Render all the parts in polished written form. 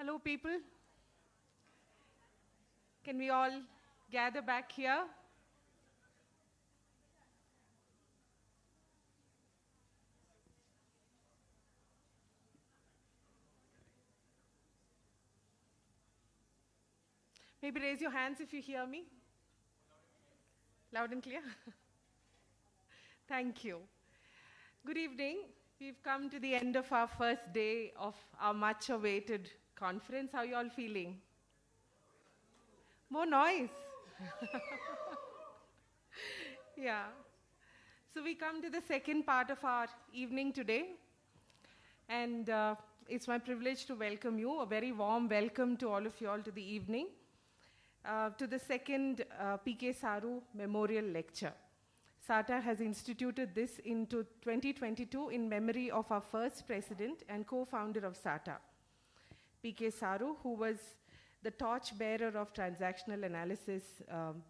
Hello, people. Can we all gather back here? Maybe raise your hands if you hear me. Loud and clear? Thank you. Good evening. We've come to the end of our first day of our much-awaited conference. How are you all feeling? More noise. Yeah. So we come to the second part of our evening today. And it's my privilege to welcome you. A very warm welcome to all of you all to the evening. To the second P.K. Saru Memorial Lecture. SATA has instituted this into 2022 in memory of our first president and co-founder of SATA, P.K. Saru, who was the torchbearer of transactional analysis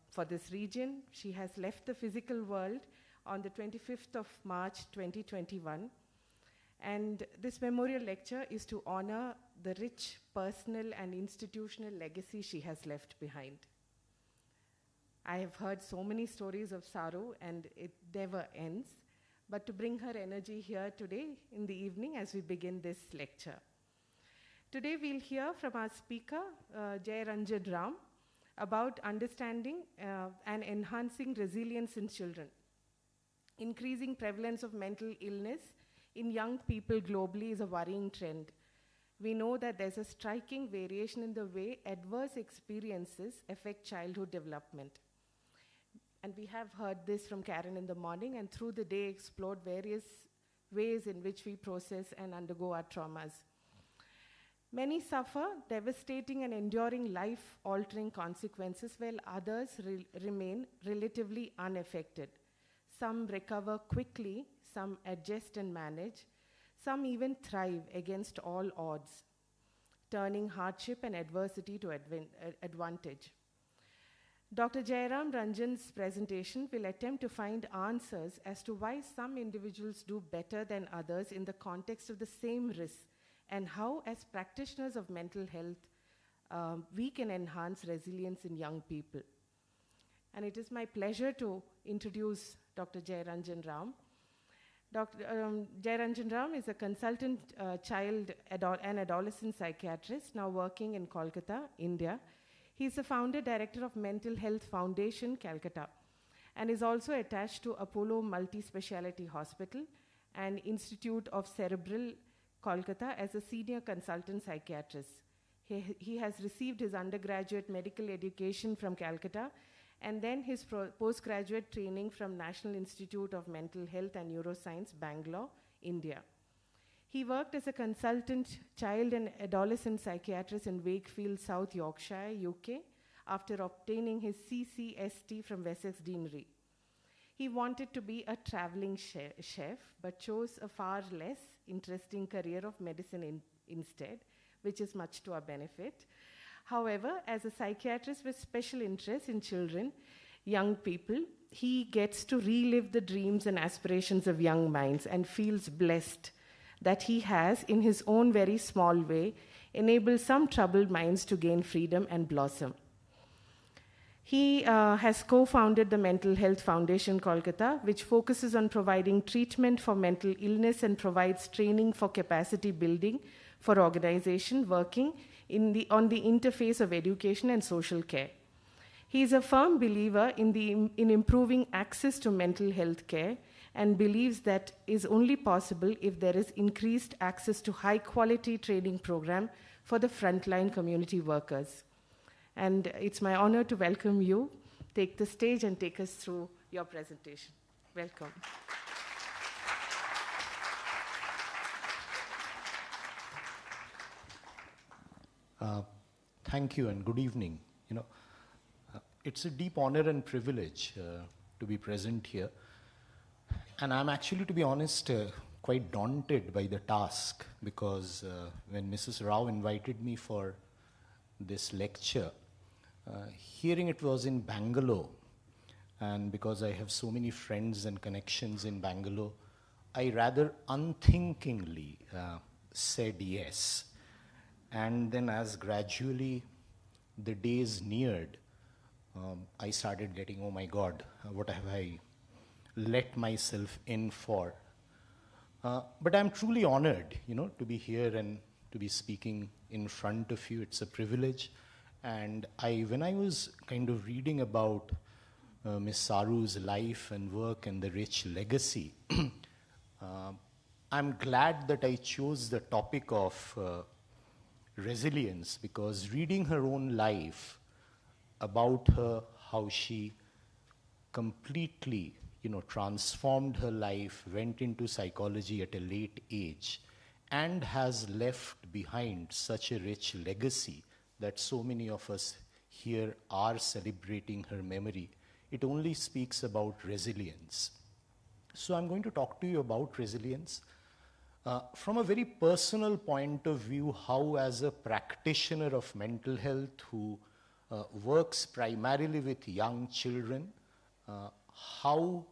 for this region. She has left the physical world on the 25th of March 2021. And this memorial lecture is to honor the rich personal and institutional legacy she has left behind. I have heard so many stories of Saru, and it never ends, but to bring her energy here today in the evening as we begin this lecture. Today we'll hear from our speaker, Jai Ranjan Ram, about understanding and enhancing resilience in children. Increasing prevalence of mental illness in young people globally is a worrying trend. We know that there's a striking variation in the way adverse experiences affect childhood development. And we have heard this from Karen in the morning, and through the day explored various ways in which we process and undergo our traumas. Many suffer devastating and enduring life-altering consequences, while others remain relatively unaffected. Some recover quickly, some adjust and manage, some even thrive against all odds, turning hardship and adversity to advantage. Dr. Jairam Ranjan's presentation will attempt to find answers as to why some individuals do better than others in the context of the same risk, and how, as practitioners of mental health, we can enhance resilience in young people. And it is my pleasure to introduce Dr. Jai Ranjan Ram. Dr. Jai Ranjan Ram is a consultant child and adolescent psychiatrist now working in Kolkata, India. He is the founder director of Mental Health Foundation, Calcutta, and is also attached to Apollo Multi-Speciality Hospital and Institute of Cerebral, Kolkata, as a senior consultant psychiatrist. He has received his undergraduate medical education from Calcutta and then his postgraduate training from National Institute of Mental Health and Neuroscience, Bangalore, India. He worked as a consultant child and adolescent psychiatrist in Wakefield, South Yorkshire, UK, after obtaining his CCST from Wessex Deanery. He wanted to be a traveling chef, but chose a far less interesting career of medicine instead, which is much to our benefit. However, as a psychiatrist with special interest in children, young people, he gets to relive the dreams and aspirations of young minds and feels blessed that he has, in his own very small way, enabled some troubled minds to gain freedom and blossom. He has co-founded the Mental Health Foundation, Kolkata, which focuses on providing treatment for mental illness and provides training for capacity building for organizations working on the interface of education and social care. He is a firm believer in improving access to mental health care and believes that is only possible if there is increased access to high-quality training program for the frontline community workers. And it's my honor to welcome you. Take the stage and take us through your presentation. Welcome. Thank you and good evening. It's a deep honor and privilege to be present here. And I'm actually, to be honest, quite daunted by the task, because when Mrs. Rao invited me for this lecture, hearing it was in Bangalore, and because I have so many friends and connections in Bangalore, I rather unthinkingly said yes. And then as gradually the days neared, I started getting, oh my God, what have I let myself in for? But I'm truly honored, to be here and to be speaking in front of you. It's a privilege. And when I was kind of reading about Miss Saru's life and work and the rich legacy, uh, I'm glad that I chose the topic of resilience, because reading her own life, about her, how she completely, transformed her life, went into psychology at a late age, and has left behind such a rich legacy that so many of us here are celebrating her memory. It only speaks about resilience. So I'm going to talk to you about resilience from a very personal point of view, how as a practitioner of mental health who works primarily with young children, how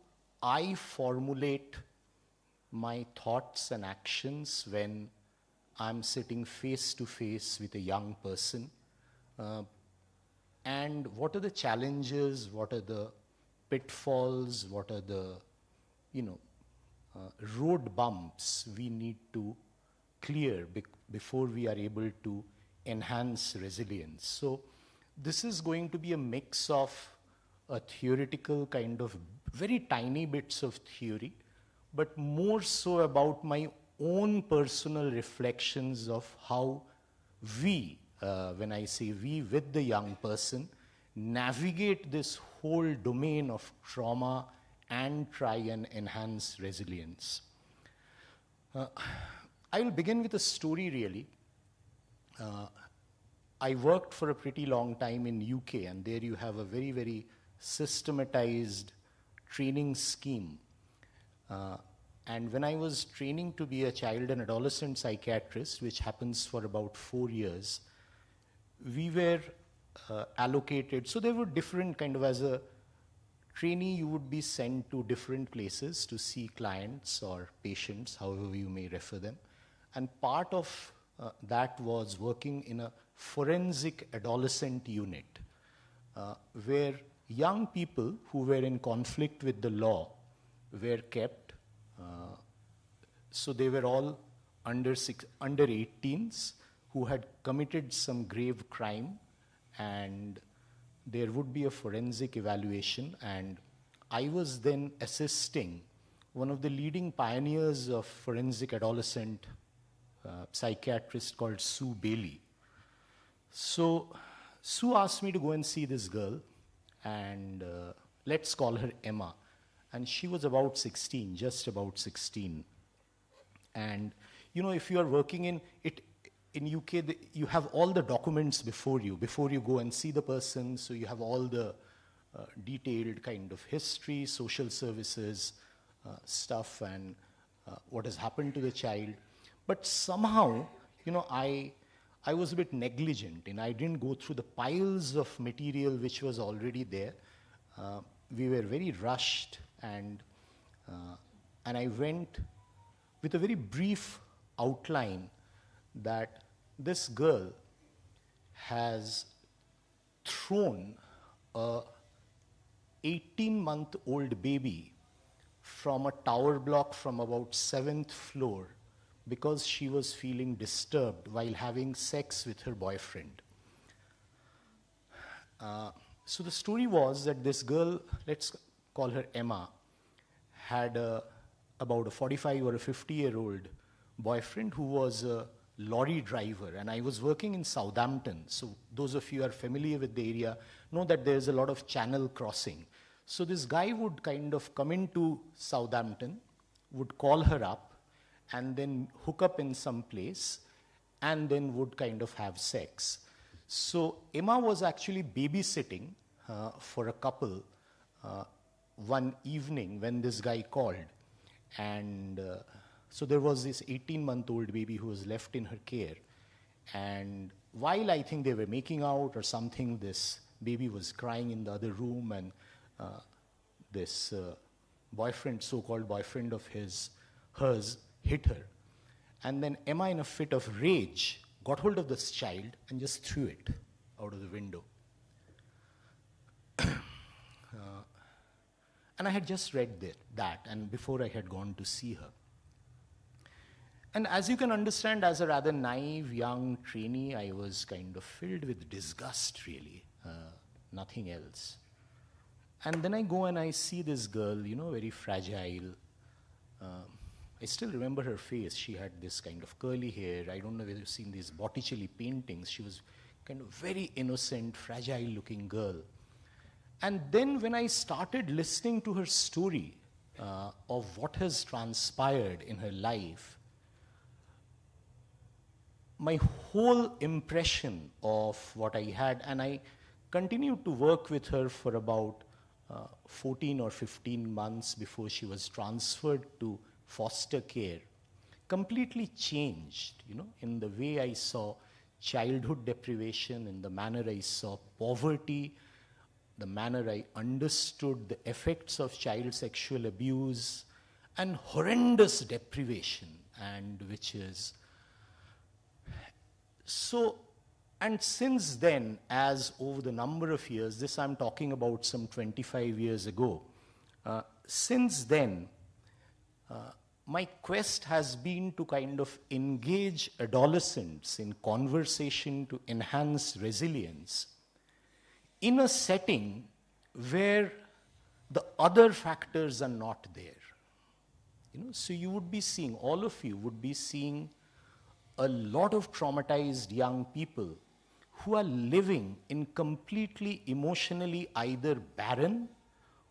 I formulate my thoughts and actions when I'm sitting face to face with a young person, and what are the challenges, what are the pitfalls, what are the, you know, road bumps we need to clear before we are able to enhance resilience. So this is going to be a mix of a theoretical kind of very tiny bits of theory, but more so about my own personal reflections of how we, when I say we with the young person, navigate this whole domain of trauma and try and enhance resilience. I will begin with a story really. I worked for a pretty long time in UK, and there you have a very, very systematized training scheme. And when I was training to be a child and adolescent psychiatrist, which happens for about 4 years, we were allocated, so there were different kind of, as a trainee, you would be sent to different places to see clients or patients, however you may refer them. And part of that was working in a forensic adolescent unit, where young people who were in conflict with the law were kept. So they were all under 18s who had committed some grave crime, and there would be a forensic evaluation. And I was then assisting one of the leading pioneers of forensic adolescent psychiatrist called Sue Bailey. So Sue asked me to go and see this girl, and let's call her Emma. And she was about 16, just about 16. And if you are working in UK, you have all the documents before you go and see the person. So you have all the detailed kind of history, social services stuff, and what has happened to the child. But somehow, I was a bit negligent, and I didn't go through the piles of material which was already there. We were very rushed, and I went with a very brief outline that this girl has thrown a 18-month-old baby from a tower block from about 7th floor because she was feeling disturbed while having sex with her boyfriend. So the story was that this girl, let's call her Emma, had about a 45 or a 50-year-old boyfriend who was a lorry driver, and I was working in Southampton. So those of you who are familiar with the area know that there's a lot of channel crossing. So this guy would kind of come into Southampton, would call her up, and then hook up in some place, and then would kind of have sex. So Emma was actually babysitting for a couple one evening when this guy called. And so there was this 18-month-old baby who was left in her care. And while I think they were making out or something, this baby was crying in the other room, and this boyfriend, so-called boyfriend of hers, hit her. And then Emma, in a fit of rage, got hold of this child and just threw it out of the window. And I had just read that, and before I had gone to see her. And as you can understand, as a rather naive young trainee, I was kind of filled with disgust, really, nothing else. And then I go and I see this girl, very fragile. I still remember her face. She had this kind of curly hair. I don't know whether you've seen these Botticelli paintings. She was kind of very innocent, fragile-looking girl. And then when I started listening to her story of what has transpired in her life, my whole impression of what I had, and I continued to work with her for about 14 or 15 months before she was transferred to foster care, completely changed, in the way I saw childhood deprivation, in the manner I saw poverty, the manner I understood the effects of child sexual abuse and horrendous deprivation, and which is so. And since then, as over the number of years, this I'm talking about some 25 years ago, since then, my quest has been to kind of engage adolescents in conversation to enhance resilience in a setting where the other factors are not there. So you would be seeing, all of you would be seeing a lot of traumatized young people who are living in completely emotionally either barren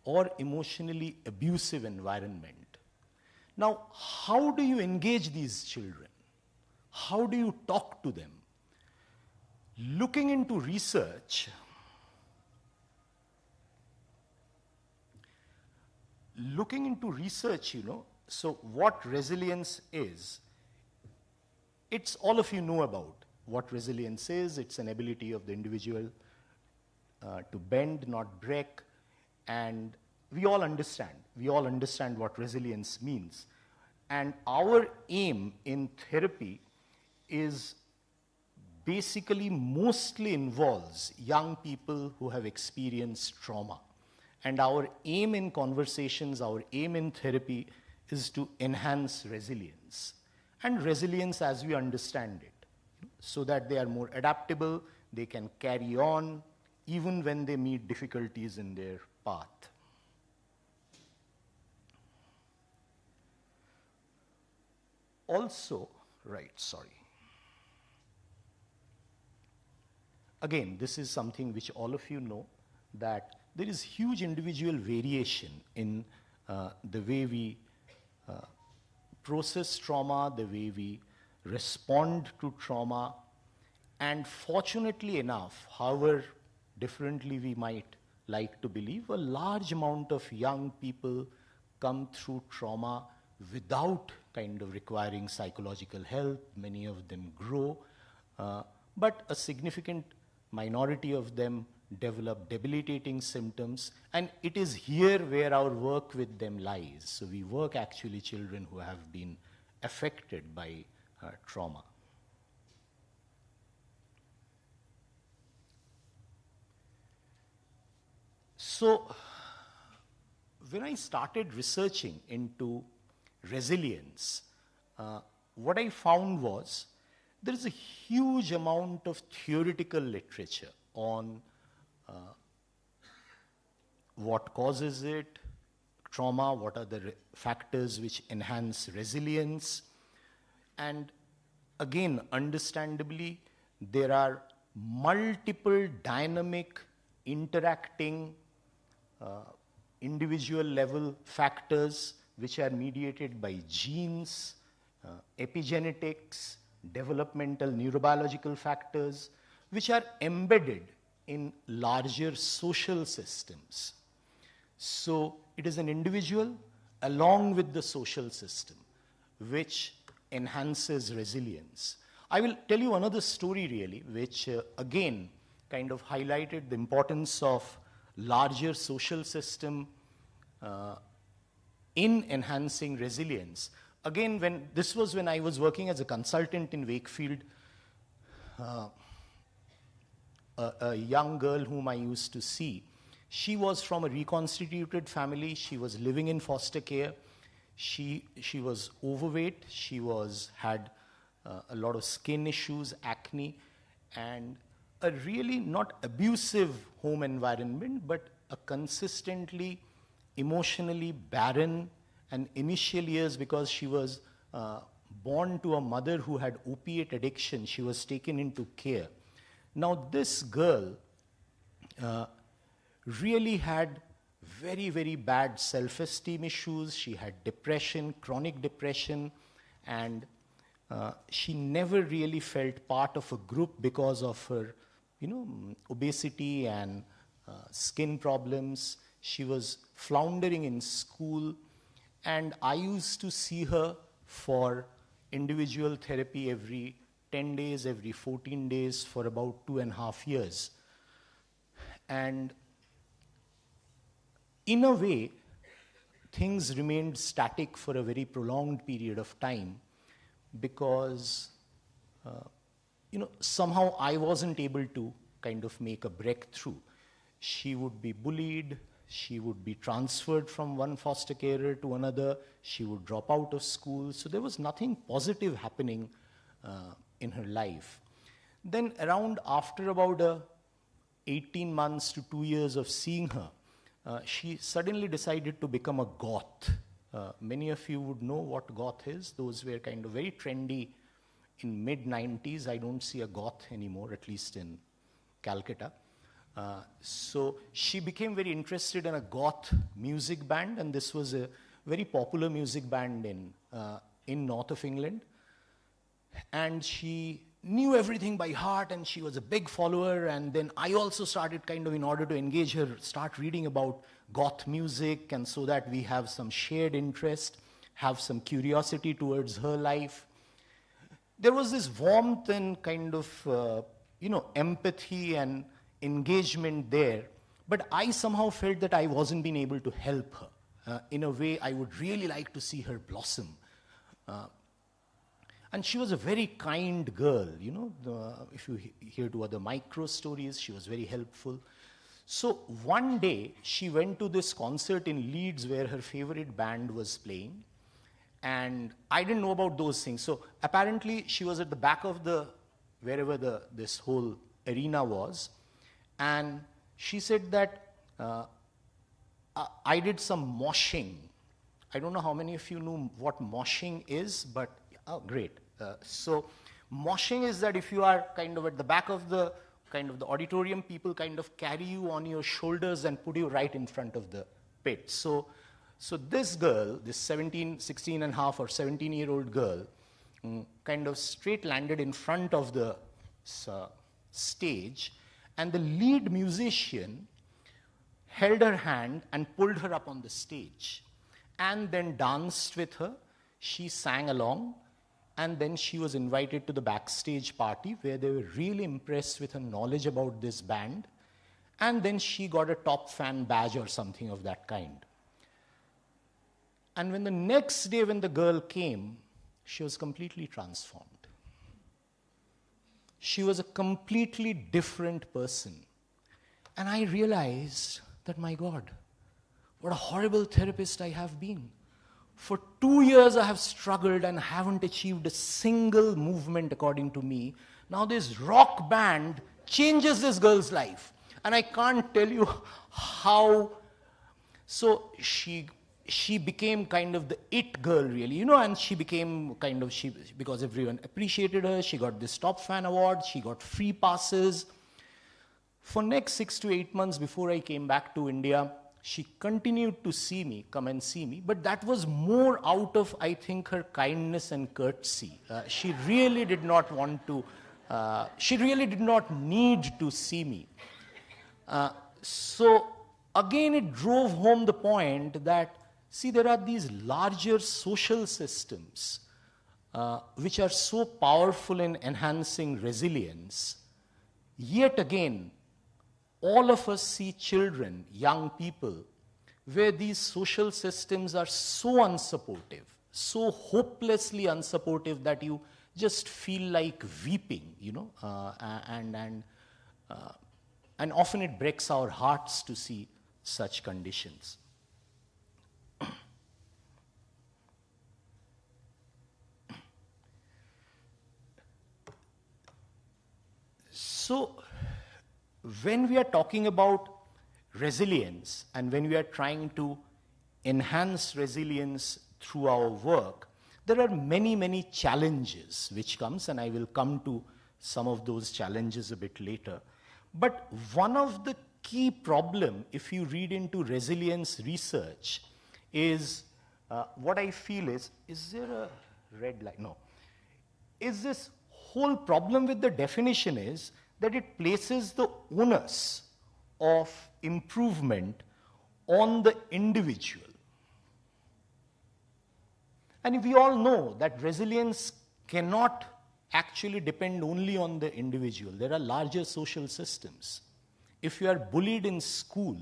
or emotionally abusive environment. Now, how do you engage these children? How do you talk to them? Looking into research, so what resilience is, it's all of you know about what resilience is. It's an ability of the individual to bend, not break, and we all understand what resilience means. And our aim in therapy is basically mostly involves young people who have experienced trauma. And our aim in conversations, our aim in therapy is to enhance resilience. And resilience as we understand it, so that they are more adaptable, they can carry on even when they meet difficulties in their path. Also, again, this is something which all of you know, that there is huge individual variation in the way we process trauma, the way we respond to trauma, and fortunately enough, however differently we might like to believe, a large amount of young people come through trauma without kind of requiring psychological help. Many of them grow, but a significant minority of them develop debilitating symptoms, and it is here where our work with them lies. So we work actually children who have been affected by trauma. So when I started researching into resilience, what I found was there is a huge amount of theoretical literature on what causes it, trauma, what are the factors which enhance resilience. And again, understandably, there are multiple dynamic, interacting, individual level factors which are mediated by genes, epigenetics, developmental neurobiological factors, which are embedded in larger social systems. So it is an individual along with the social system which enhances resilience. I will tell you another story really, which again kind of highlighted the importance of larger social system in enhancing resilience. Again, when I was working as a consultant in Wakefield, a young girl whom I used to see. She was from a reconstituted family. She was living in foster care. She was overweight. She had a lot of skin issues, acne, and a really not abusive home environment, but a consistently emotionally barren and initial years, because she was born to a mother who had opiate addiction. She was taken into care. Now this girl really had very, very bad self-esteem issues. She had depression, chronic depression, and she never really felt part of a group because of her, obesity and skin problems. She was floundering in school, and I used to see her for individual therapy every 10 days, every 14 days for about 2.5 years. And in a way, things remained static for a very prolonged period of time because, somehow I wasn't able to kind of make a breakthrough. She would be bullied, she would be transferred from one foster carer to another, she would drop out of school, so there was nothing positive happening in her life. Then after about 18 months to 2 years of seeing her, she suddenly decided to become a goth. Many of you would know what goth is. Those were kind of very trendy in mid-90s. I don't see a goth anymore, at least in Calcutta. So she became very interested in a goth music band, and this was a very popular music band in north of England. And she knew everything by heart, and she was a big follower. And then I also started kind of, in order to engage her, start reading about goth music, and so that we have some shared interest, have some curiosity towards her life. There was this warmth and kind of, empathy and engagement there, but I somehow felt that I wasn't being able to help her. In a way, I would really like to see her blossom. And she was a very kind girl, if you hear to other micro stories, she was very helpful. So one day, she went to this concert in Leeds where her favorite band was playing, and I didn't know about those things. So apparently, she was at the back of wherever this whole arena was, and she said that I did some moshing. I don't know how many of you know what moshing is, but great. So moshing is that if you are kind of at the back of the auditorium, people kind of carry you on your shoulders and put you right in front of the pit. So this girl, this 16 and a half or 17-year-old girl, kind of straight landed in front of the stage, and the lead musician held her hand and pulled her up on the stage and then danced with her. She sang along, and then she was invited to the backstage party where they were really impressed with her knowledge about this band, and then she got a top fan badge or something of that kind. And when the next day when the girl came, she was completely transformed. She was a completely different person. And I realized that, my God, what a horrible therapist I have been. For 2 years I have struggled and haven't achieved a single movement according to me. Now this rock band changes this girl's life. And I can't tell you how. So she became kind of the it girl, really, and she became kind of, because everyone appreciated her, she got this top fan award, she got free passes. For next 6 to 8 months before I came back to India, she continued to come and see me, but that was more out of, I think, her kindness and courtesy. She really did not need to see me. So again, it drove home the point that, see, there are these larger social systems which are so powerful in enhancing resilience. Yet again, all of us see children, young people, where these social systems are so unsupportive, so hopelessly unsupportive that you just feel like weeping, and often it breaks our hearts to see such conditions. So, when we are talking about resilience and when we are trying to enhance resilience through our work, there are many, many challenges which comes, and I will come to some of those challenges a bit later. But one of the key problem, if you read into resilience research, is what I feel is there a red light? No. Is this whole problem with the definition is that it places the onus of improvement on the individual. And we all know that resilience cannot actually depend only on the individual. There are larger social systems. If you are bullied in school,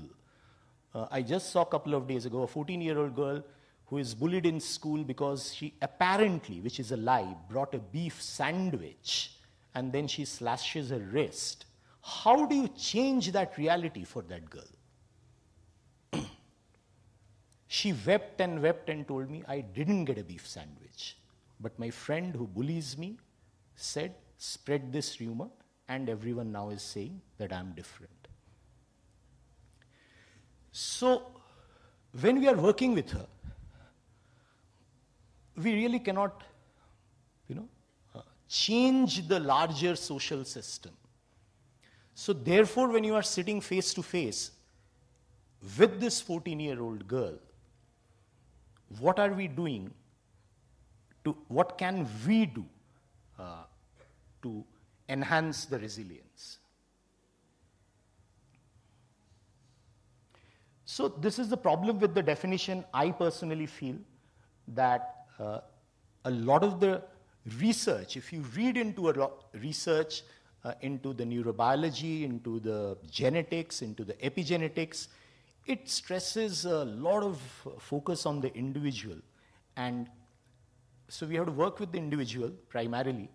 I just saw a couple of days ago a 14-year-old girl who is bullied in school because she apparently, which is a lie, brought a beef sandwich and then she slashes her wrist. How do you change that reality for that girl? She wept and told me, I didn't get a beef sandwich. But my friend who bullies me said, spread this rumor, and everyone now is saying that I'm different. So, when we are working with her, we really cannot, change the larger social system. So, therefore, when you are sitting face to face with this 14-year-old girl, what are we doing? What can we do to enhance the resilience? So this is the problem with the definition. I personally feel that a lot of the research, if you read into research into the neurobiology, into the genetics, into the epigenetics, it stresses a lot of focus on the individual. And so we have to work with the individual primarily.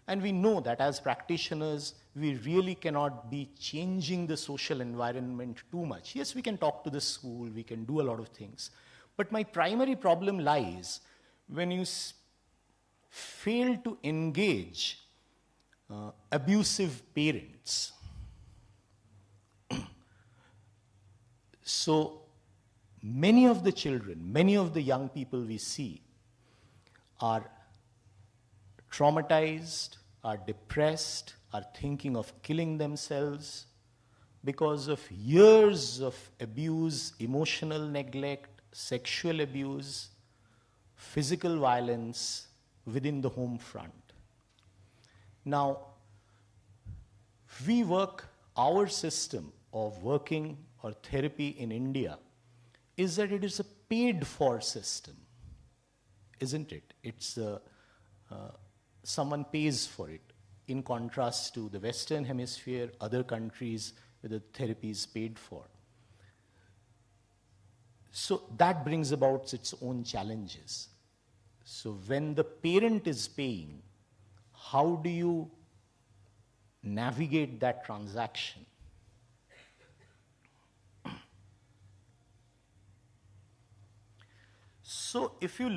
And we know that as practitioners, we really cannot be changing the social environment too much. Yes, we can talk to the school, we can do a lot of things. But my primary problem lies when you fail to engage abusive parents. So many of the children, many of the young people we see are traumatized, are depressed, are thinking of killing themselves because of years of abuse, emotional neglect, sexual abuse, physical violence within the home front. Now, our system of working or therapy in India is that it is a paid-for system, isn't it? It's someone pays for it, in contrast to the Western Hemisphere, other countries where the therapy is paid for. So that brings about its own challenges. So when the parent is paying, how do you navigate that transaction? So if you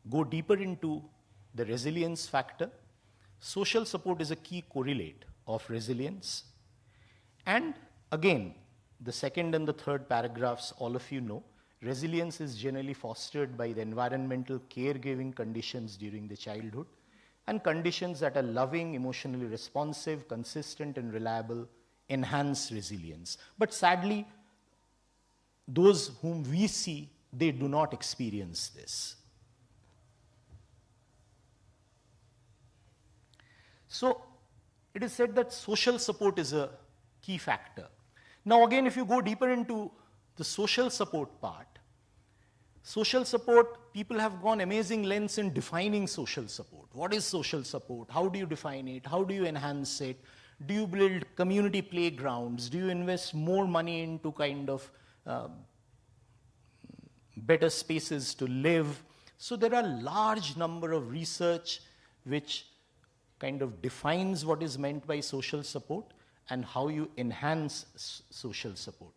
go deeper into the resilience factor, social support is a key correlate of resilience. And again, the second and the third paragraphs, all of you know, resilience is generally fostered by the environmental caregiving conditions during the childhood and conditions that are loving, emotionally responsive, consistent, and reliable enhance resilience. But sadly, those whom we see, they do not experience this. So, it is said that social support is a key factor. Now again, if you go deeper into the social support part, people have gone amazing lengths in defining social support. What is social support? How do you define it? How do you enhance it? Do you build community playgrounds? Do you invest more money into kind of better spaces to live? So there are large number of research which kind of defines what is meant by social support and how you enhance social support.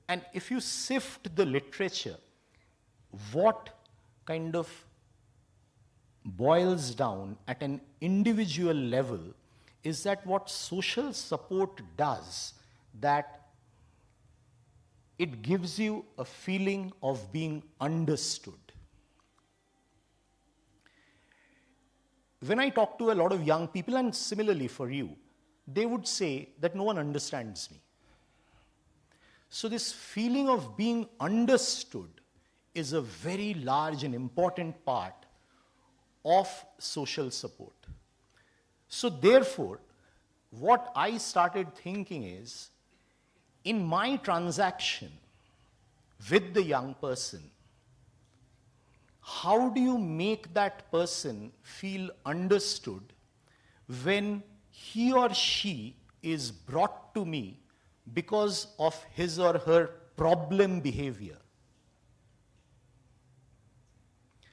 And if you sift the literature, what kind of boils down at an individual level is that what social support does, that it gives you a feeling of being understood. When I talk to a lot of young people, and similarly for you, they would say that no one understands me. So this feeling of being understood is a very large and important part of social support. So therefore, what I started thinking is, in my transaction with the young person, how do you make that person feel understood when he or she is brought to me because of his or her problem behavior?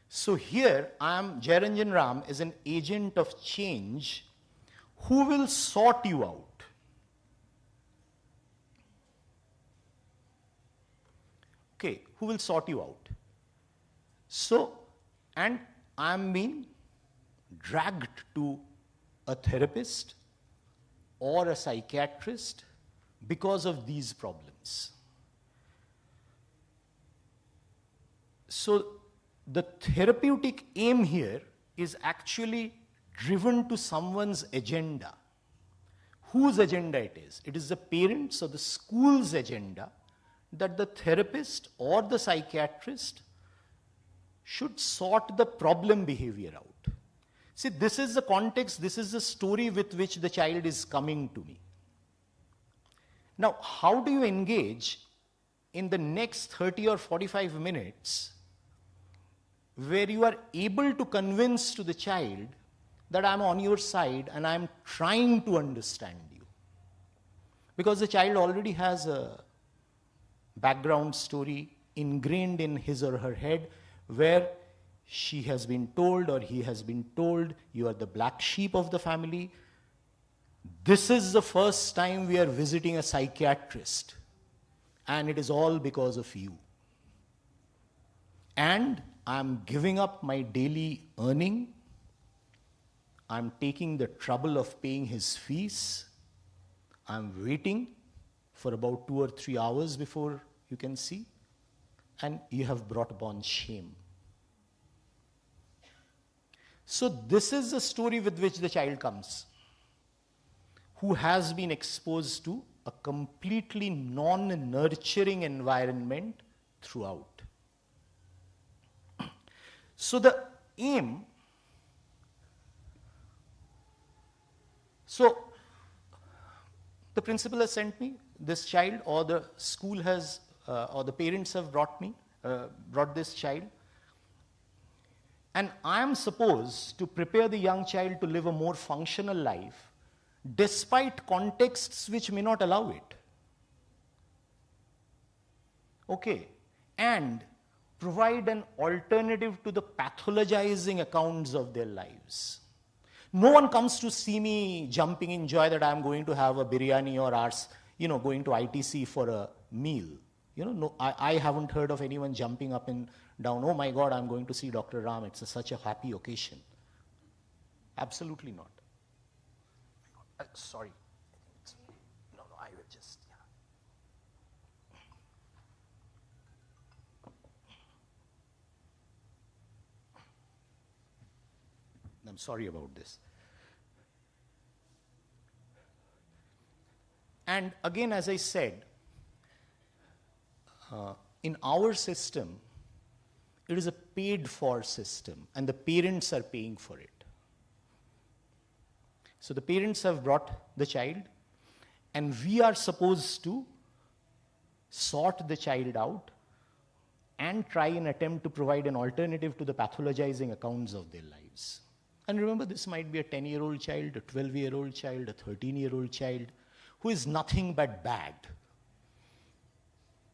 So here I am, Jairanjan Ram is an agent of change who will sort you out. Okay, who will sort you out? So, and I am being dragged to a therapist or a psychiatrist because of these problems. So, the therapeutic aim here is actually driven to someone's agenda. Whose agenda it is? It is the parents or the school's agenda that the therapist or the psychiatrist should sort the problem behavior out. See, this is the context, this is the story with which the child is coming to me. Now, how do you engage in the next 30 or 45 minutes where you are able to convince to the child that I'm on your side and I'm trying to understand you? Because the child already has a background story ingrained in his or her head where she has been told or he has been told, you are the black sheep of the family. This is the first time we are visiting a psychiatrist, and it is all because of you. And I'm giving up my daily earning. I'm taking the trouble of paying his fees. I'm waiting for about 2 or 3 hours before you can see, and you have brought upon shame. So this is the story with which the child comes, who has been exposed to a completely non-nurturing environment throughout. So the aim, so the principal has sent me this child, or the school has, or the parents have brought this child. And I am supposed to prepare the young child to live a more functional life, despite contexts which may not allow it. Okay, and provide an alternative to the pathologizing accounts of their lives. No one comes to see me jumping in joy that I am going to have a biryani or going to ITC for a meal. No, I haven't heard of anyone jumping up and down, oh my God, I'm going to see Dr. Ram, it's such a happy occasion. Absolutely not. Sorry. No, I will just, I'm sorry about this. And again, as I said, in our system, it is a paid-for system, and the parents are paying for it. So the parents have brought the child, and we are supposed to sort the child out and try and attempt to provide an alternative to the pathologizing accounts of their lives. And remember, this might be a 10-year-old child, a 12-year-old child, a 13-year-old child, who is nothing but bad.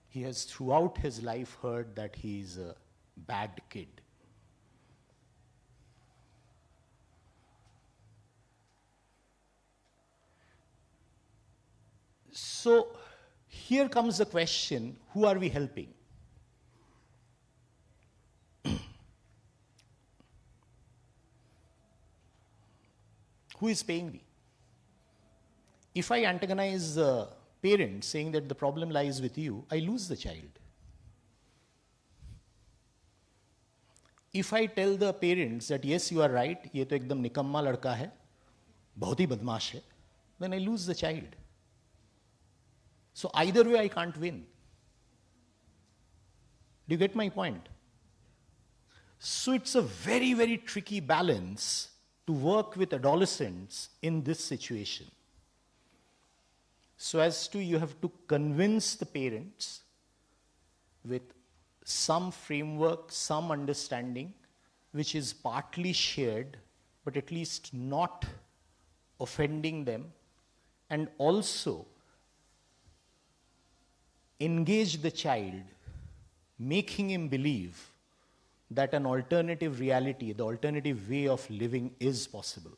He has throughout his life heard that he is a bad kid. So here comes the question, who are we helping? Who is paying me? If I antagonize the parent saying that the problem lies with you, I lose the child. If I tell the parents that yes, you are right, ये तो एकदम निकम्मा लड़का है, बहुत ही बदमाश है, then I lose the child. So either way I can't win. Do you get my point? So it's a very, very tricky balance to work with adolescents in this situation. So as to, you have to convince the parents with some framework, some understanding, which is partly shared, but at least not offending them, and also engage the child, making him believe that an alternative reality, the alternative way of living is possible.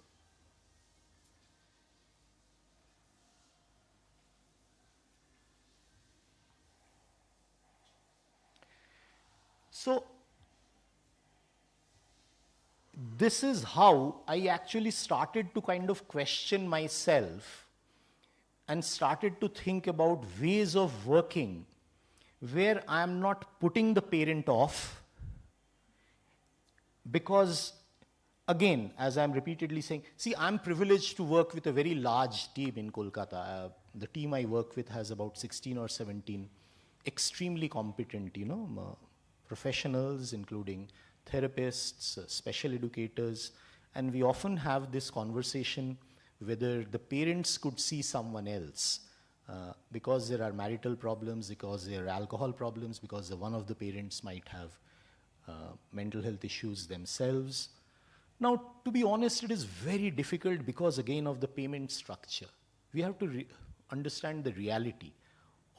So, this is how I actually started to kind of question myself and started to think about ways of working where I am not putting the parent off, because again, as I'm repeatedly saying, see, I'm privileged to work with a very large team in Kolkata. The team I work with has about 16 or 17 extremely competent, professionals, including therapists, special educators, and we often have this conversation whether the parents could see someone else because there are marital problems, because there are alcohol problems, because one of the parents might have mental health issues themselves. Now, to be honest, it is very difficult because, again, of the payment structure. We have to understand the reality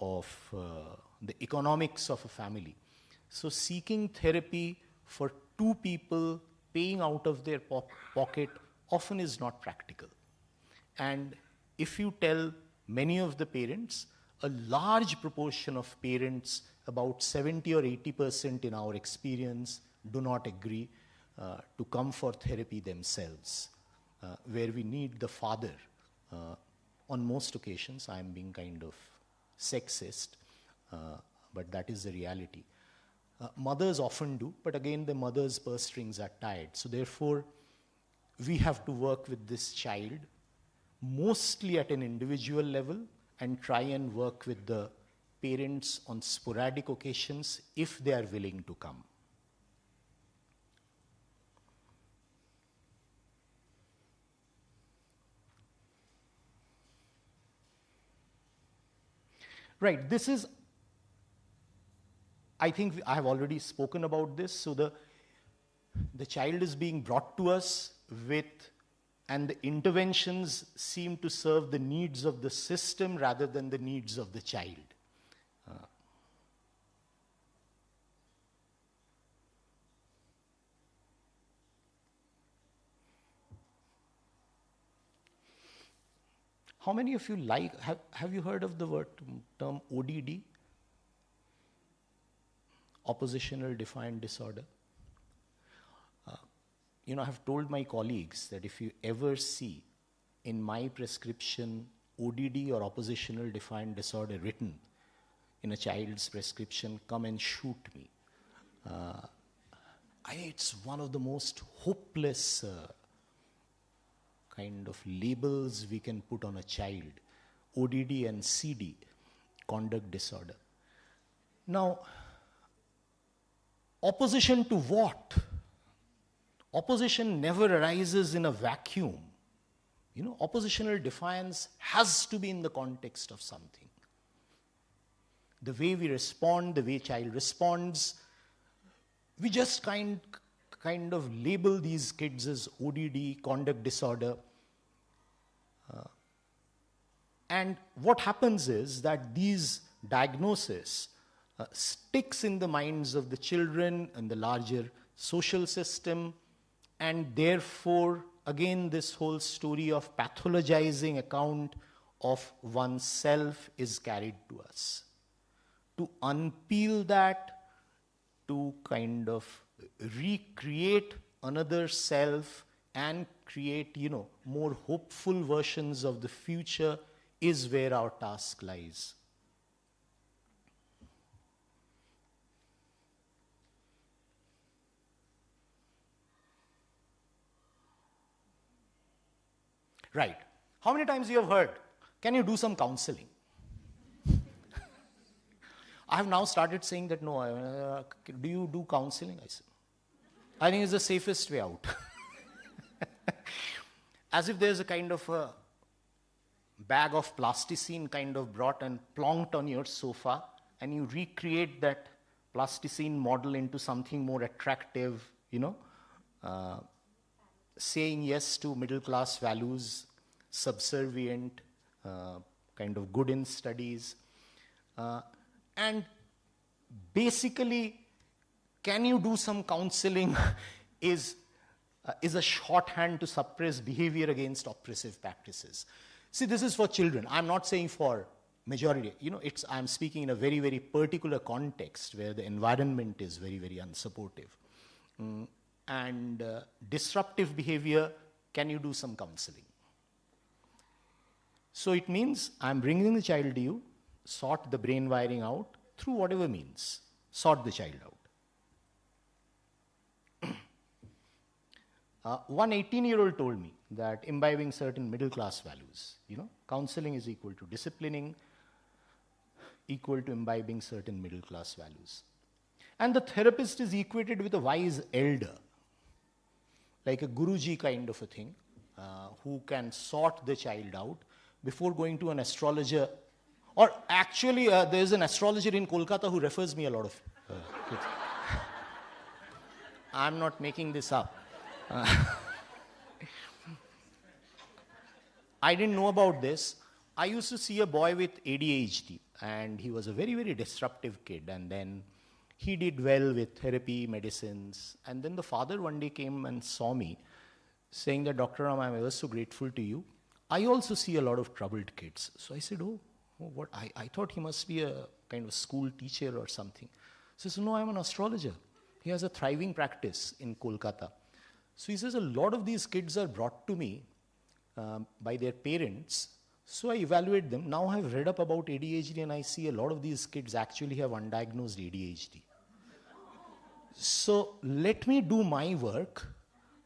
of the economics of a family. So seeking therapy for two people paying out of their pocket often is not practical. And if you tell many of the parents, a large proportion of parents, about 70 or 80% in our experience, do not agree to come for therapy themselves, where we need the father. On most occasions, I am being kind of sexist, but that is the reality. Mothers often do, but again, the mother's purse strings are tied. So therefore, we have to work with this child mostly at an individual level and try and work with the parents on sporadic occasions if they are willing to come. Right, this is, I think I have already spoken about this. So the child is being brought to us with, and the interventions seem to serve the needs of the system rather than the needs of the child. How many of you have you heard of the term ODD? Oppositional defiant disorder. I have told my colleagues that if you ever see in my prescription ODD or oppositional defiant disorder written in a child's prescription, come and shoot me. It's one of the most hopeless kind of labels we can put on a child. ODD and CD, conduct disorder. Now, opposition to what? Opposition never arises in a vacuum. Oppositional defiance has to be in the context of something. The way we respond, the way child responds, we just kind of label these kids as ODD, conduct disorder. And what happens is that these diagnoses sticks in the minds of the children and the larger social system, and therefore, again, this whole story of pathologizing account of oneself is carried to us. To unpeel that, to kind of recreate another self and create, more hopeful versions of the future is where our task lies. Right. How many times you have heard, can you do some counseling? I have now started saying that, no, do you do counseling? I said, I think it's the safest way out. As if there's a kind of a bag of plasticine kind of brought and plonked on your sofa, and you recreate that plasticine model into something more attractive, saying yes to middle class values, subservient, kind of good in studies. And basically, can you do some counseling is a shorthand to suppress behavior against oppressive practices. See, this is for children. I'm not saying for majority. I'm speaking in a very, very particular context where the environment is very, very unsupportive. And disruptive behavior, can you do some counseling? So it means I'm bringing the child to you, sort the brain wiring out through whatever means. Sort the child out. One 18-year-old told me that imbibing certain middle-class values, counseling is equal to disciplining, equal to imbibing certain middle-class values. And the therapist is equated with a wise elder, like a Guruji kind of a thing, who can sort the child out before going to an astrologer. Or actually, there's an astrologer in Kolkata who refers me a lot of kids. I'm not making this up. I didn't know about this. I used to see a boy with ADHD, and he was a very, very disruptive kid. And then he did well with therapy, medicines. And then the father one day came and saw me, saying that, Dr. Ram, I'm ever so grateful to you. I also see a lot of troubled kids. So I said, oh what? I thought he must be a kind of school teacher or something. So he said, no, I'm an astrologer. He has a thriving practice in Kolkata. So he says, a lot of these kids are brought to me by their parents. So I evaluate them. Now I've read up about ADHD, and I see a lot of these kids actually have undiagnosed ADHD. So let me do my work,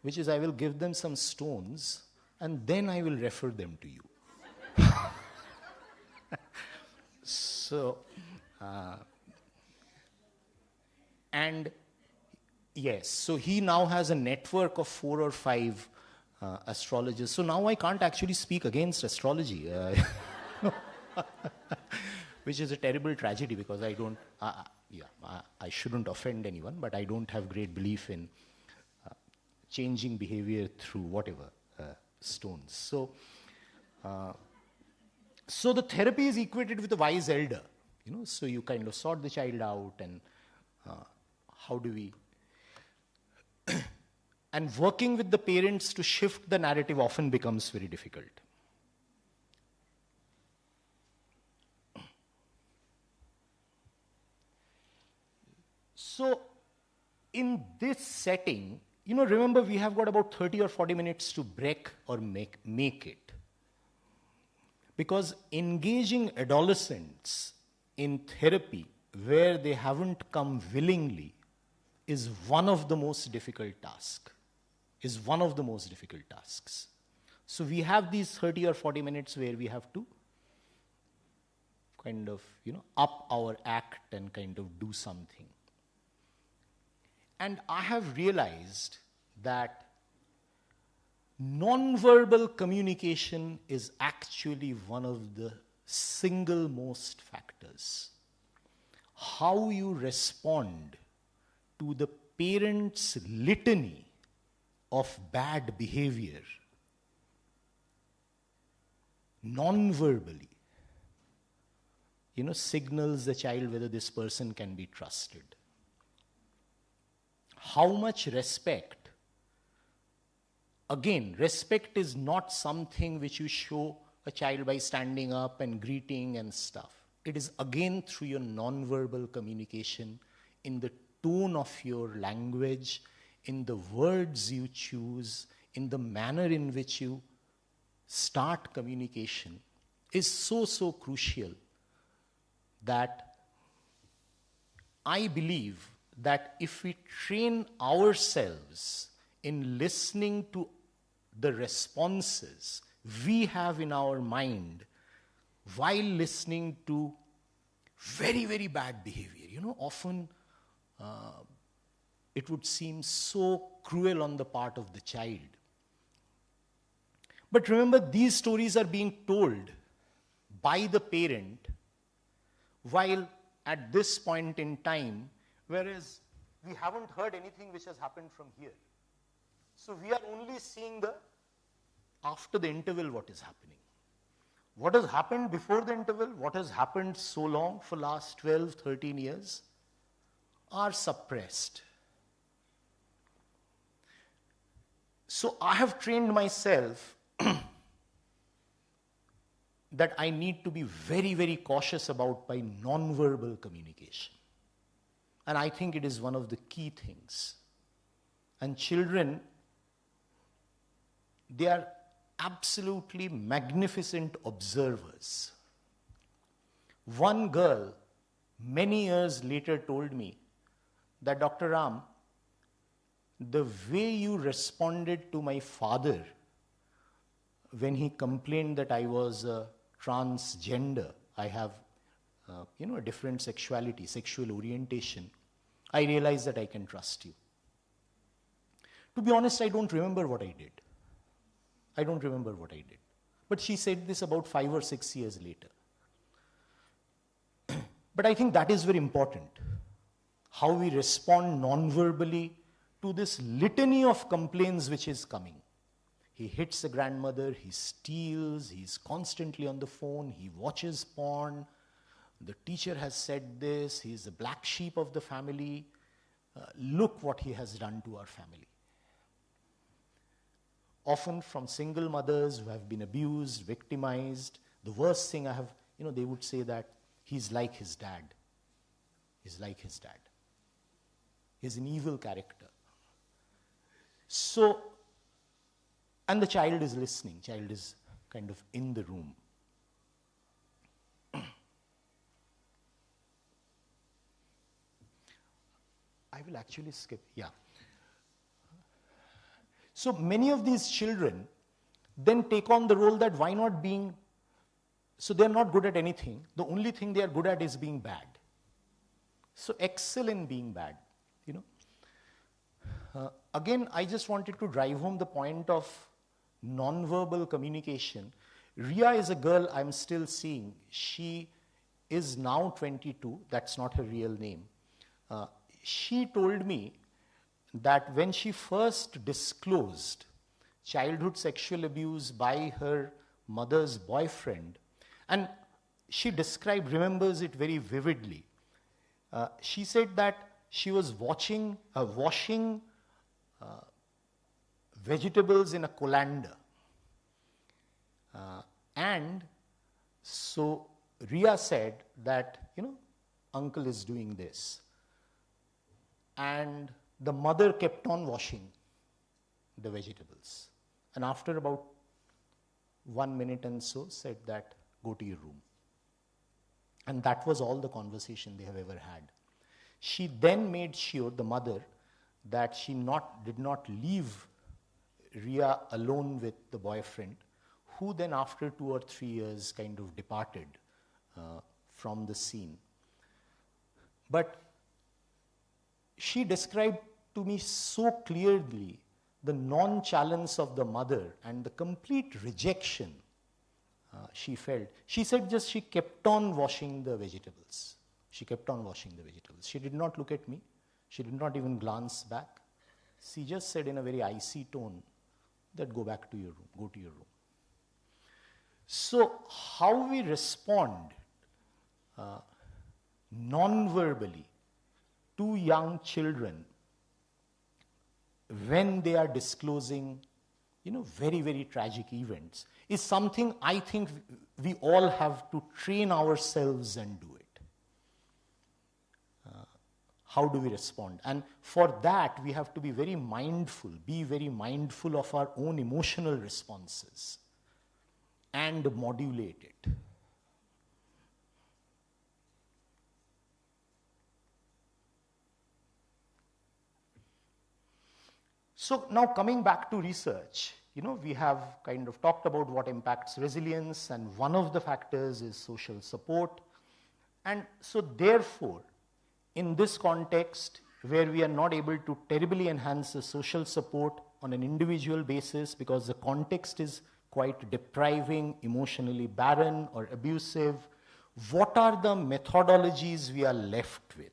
which is I will give them some stones, and then I will refer them to you. So, and yes, so he now has a network of 4 or 5 astrologers. So now I can't actually speak against astrology, which is a terrible tragedy because I don't, I shouldn't offend anyone, but I don't have great belief in changing behavior through whatever stones. So the therapy is equated with a wise elder, so you kind of sort the child out, and how do we... And working with the parents to shift the narrative often becomes very difficult. So in this setting, remember we have got about 30 or 40 minutes to break or make it. Because engaging adolescents in therapy where they haven't come willingly is one of the most difficult tasks. So we have these 30 or 40 minutes where we have to kind of, up our act and kind of do something. And I have realized that non-verbal communication is actually one of the single most factors. How you respond to the parents' litany of bad behavior non-verbally, signals the child whether this person can be trusted. How much respect? Again, respect is not something which you show a child by standing up and greeting and stuff. It is again through your non-verbal communication, in the tone of your language, in the words you choose, in the manner in which you start communication, is so crucial that I believe that if we train ourselves in listening to the responses we have in our mind while listening to very bad behavior, often it would seem so cruel on the part of the child. But remember, these stories are being told by the parent while at this point in time, whereas we haven't heard anything which has happened from here. So we are only seeing after the interval what is happening. What has happened before the interval, what has happened so long for last 12, 13 years are suppressed. So I have trained myself that I need to be very cautious about my non-verbal communication. And I think it is one of the key things. And children, they are absolutely magnificent observers. One girl, many years later, told me that, Dr. Ram, the way you responded to my father when he complained that I was transgender, I have a different sexuality, sexual orientation, I realized that I can trust you. To be honest, I don't remember what I did. But she said this about 5 or 6 years later. But I think that is very important. How we respond non-verbally to this litany of complaints which is coming. He hits the grandmother, he steals, he's constantly on the phone, he watches porn, the teacher has said this, he's the black sheep of the family. Look what he has done to our family. Often from single mothers who have been abused, victimized, the worst thing I have, they would say that he's like his dad. He's like his dad. He's an evil character. So, and the child is listening, child is kind of in the room. I will actually skip, yeah. So many of these children then take on the role that why not being, so they're not good at anything. The only thing they are good at is being bad. So excel in being bad, Again, I just wanted to drive home the point of non-verbal communication. Ria is a girl I'm still seeing. She is now 22. That's not her real name. She told me that when she first disclosed childhood sexual abuse by her mother's boyfriend, and she remembers it very vividly. She said that she was washing vegetables in a colander. And so Ria said that, uncle is doing this. And the mother kept on washing the vegetables. And after about 1 minute and so said that, go to your room. And that was all the conversation they have ever had. She then made sure, the mother, that she did not leave Ria alone with the boyfriend, who then after 2 or 3 years kind of departed from the scene. But she described to me so clearly the non-challenge of the mother and the complete rejection she felt. She said just she kept on washing the vegetables. She kept on washing the vegetables. She did not look at me. She did not even glance back. She just said in a very icy tone that go back to your room, go to your room. So how we respond non-verbally to young children when they are disclosing very, very tragic events, is something I think we all have to train ourselves and do it. How do we respond? And for that, we have to be very mindful of our own emotional responses and modulate it. So now coming back to research, we have kind of talked about what impacts resilience, and one of the factors is social support. And so therefore, in this context, where we are not able to terribly enhance the social support on an individual basis because the context is quite depriving, emotionally barren or abusive, what are the methodologies we are left with?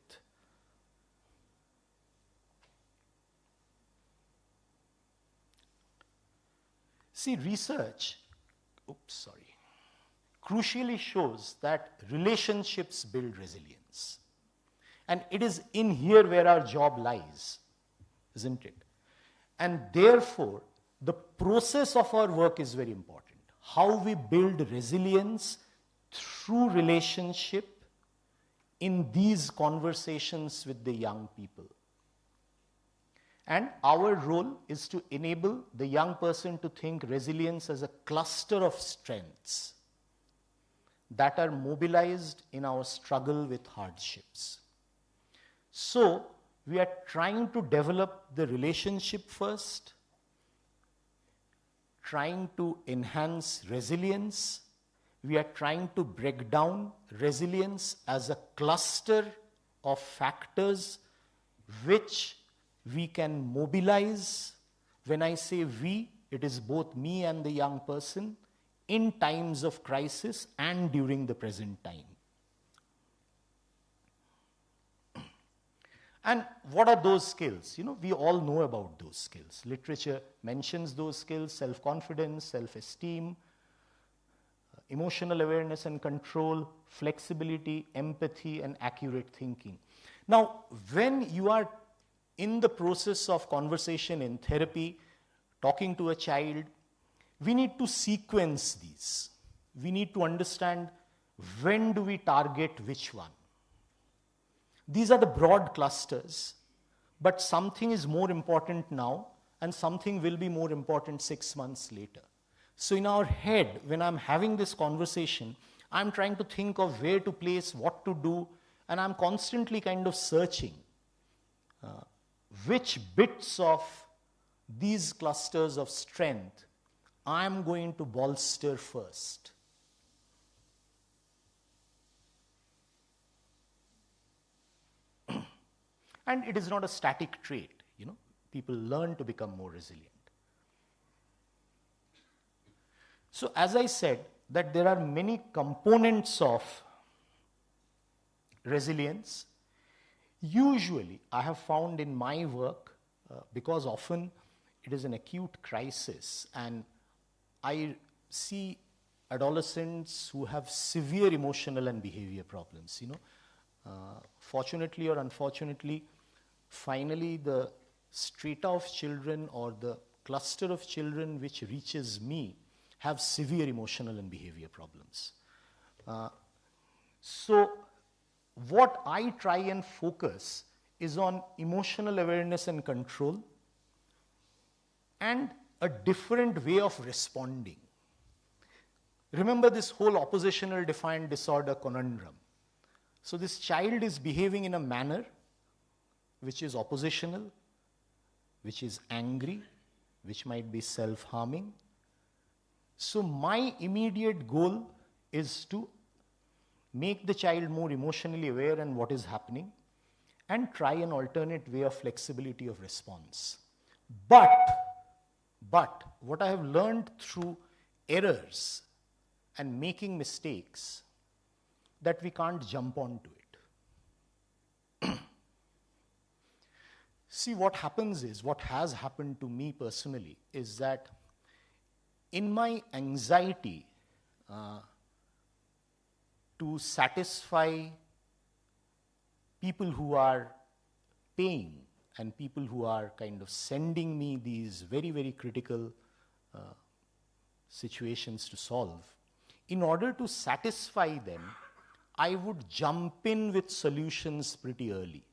See, research, crucially shows that relationships build resilience. And it is in here where our job lies, isn't it? And therefore, the process of our work is very important. How we build resilience through relationship in these conversations with the young people. And our role is to enable the young person to think resilience as a cluster of strengths that are mobilized in our struggle with hardships. So, we are trying to develop the relationship first, trying to enhance resilience. We are trying to break down resilience as a cluster of factors which we can mobilize. When I say we, it is both me and the young person in times of crisis and during the present time. And what are those skills? We all know about those skills. Literature mentions those skills: self-confidence, self-esteem, emotional awareness and control, flexibility, empathy, and accurate thinking. Now, when you are in the process of conversation in therapy, talking to a child, we need to sequence these. We need to understand when do we target which one. These are the broad clusters, but something is more important now and something will be more important 6 months later. So in our head, when I'm having this conversation, I'm trying to think of where to place, what to do, and I'm constantly kind of searching which bits of these clusters of strength I'm going to bolster first. And it is not a static trait, People learn to become more resilient. So as I said, that there are many components of resilience. Usually, I have found in my work, because often it is an acute crisis, and I see adolescents who have severe emotional and behavior problems, Fortunately or unfortunately, finally the strata of children or the cluster of children which reaches me have severe emotional and behavior problems. So what I try and focus is on emotional awareness and control and a different way of responding. Remember this whole oppositional defiant disorder conundrum. So this child is behaving in a manner which is oppositional, which is angry, which might be self-harming. So my immediate goal is to make the child more emotionally aware and what is happening and try an alternate way of flexibility of response. But what I have learned through errors and making mistakes, that we can't jump onto it. See, what has happened to me personally is that in my anxiety to satisfy people who are paying and people who are kind of sending me these very, very critical situations to solve, in order to satisfy them, I would jump in with solutions pretty early,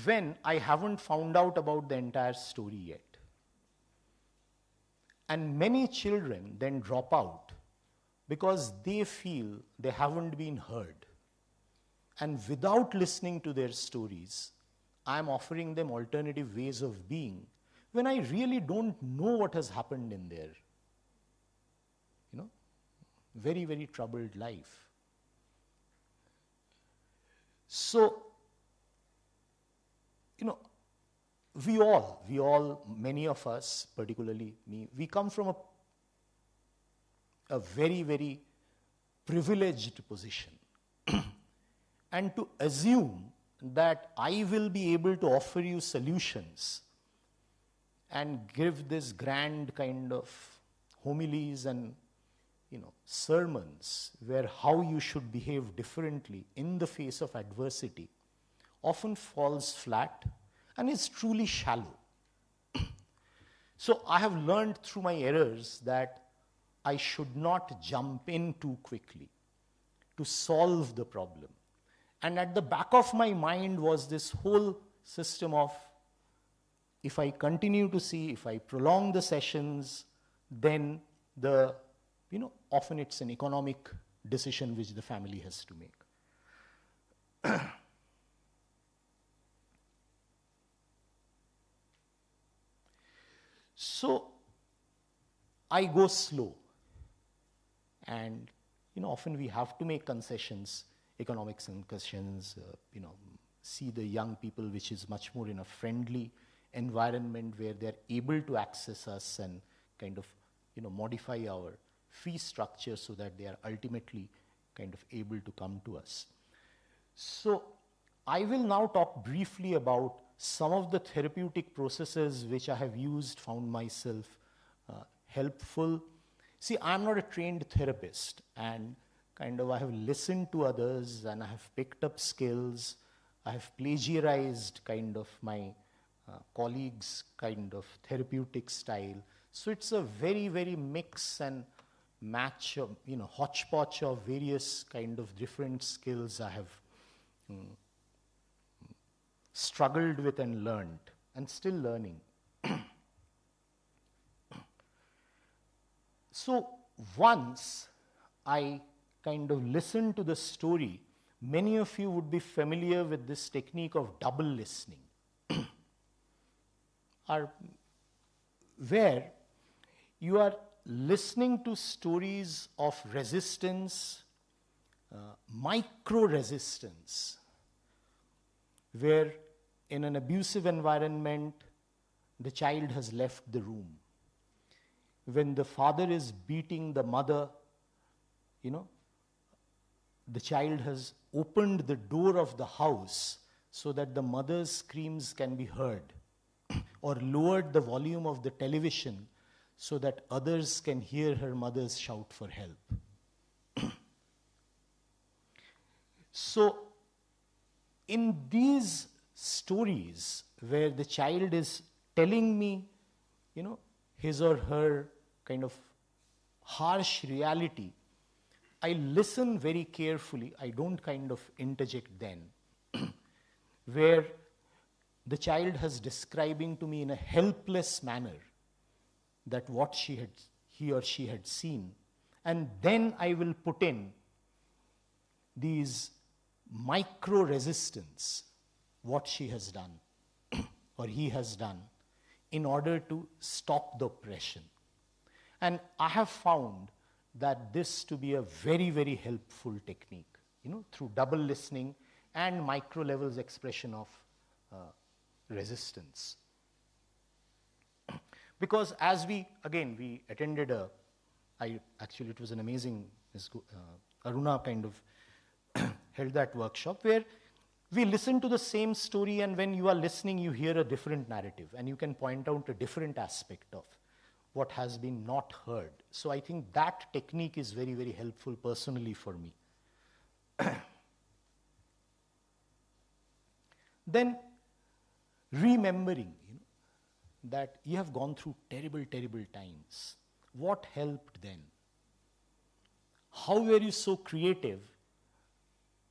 when I haven't found out about the entire story yet. And many children then drop out because they feel they haven't been heard. And without listening to their stories, I'm offering them alternative ways of being when I really don't know what has happened in their, very, very troubled life. So, we all, many of us, particularly me, we come from a very, very privileged position. And to assume that I will be able to offer you solutions and give this grand kind of homilies and sermons where how you should behave differently in the face of adversity often falls flat and is truly shallow. So I have learned through my errors that I should not jump in too quickly to solve the problem. And at the back of my mind was this whole system of, if I continue to see, if I prolong the sessions, then often it's an economic decision which the family has to make. So I go slow, and often we have to make concessions, economic concessions, see the young people, which is much more in a friendly environment where they're able to access us and kind of modify our fee structure so that they are ultimately kind of able to come to us. So I will now talk briefly about some of the therapeutic processes which I have used, found myself helpful. See, I'm not a trained therapist, and kind of I have listened to others and I have picked up skills. I have plagiarized kind of my colleagues' kind of therapeutic style. So it's a very, very mix and match of, hodgepodge of various kind of different skills I have struggled with and learned, and still learning. So once I kind of listened to the story, many of you would be familiar with this technique of double listening, where you are listening to stories of resistance, micro-resistance, where in an abusive environment, the child has left the room. When the father is beating the mother, the child has opened the door of the house so that the mother's screams can be heard, or lowered the volume of the television so that others can hear her mother's shout for help. So, in these stories where the child is telling me, his or her kind of harsh reality, I listen very carefully. I don't kind of interject then, where the child has describing to me in a helpless manner that what he or she had seen. And then I will put in these micro-resistance, what she has done or he has done, in order to stop the oppression. And I have found that this to be a very, very helpful technique, through double listening and micro levels expression of resistance. Because as we attended it was an amazing, Aruna kind of held that workshop where we listen to the same story, and when you are listening, you hear a different narrative, and you can point out a different aspect of what has been not heard. So I think that technique is very, very helpful personally for me. Then remembering, that you have gone through terrible, terrible times. What helped then? How were you so creative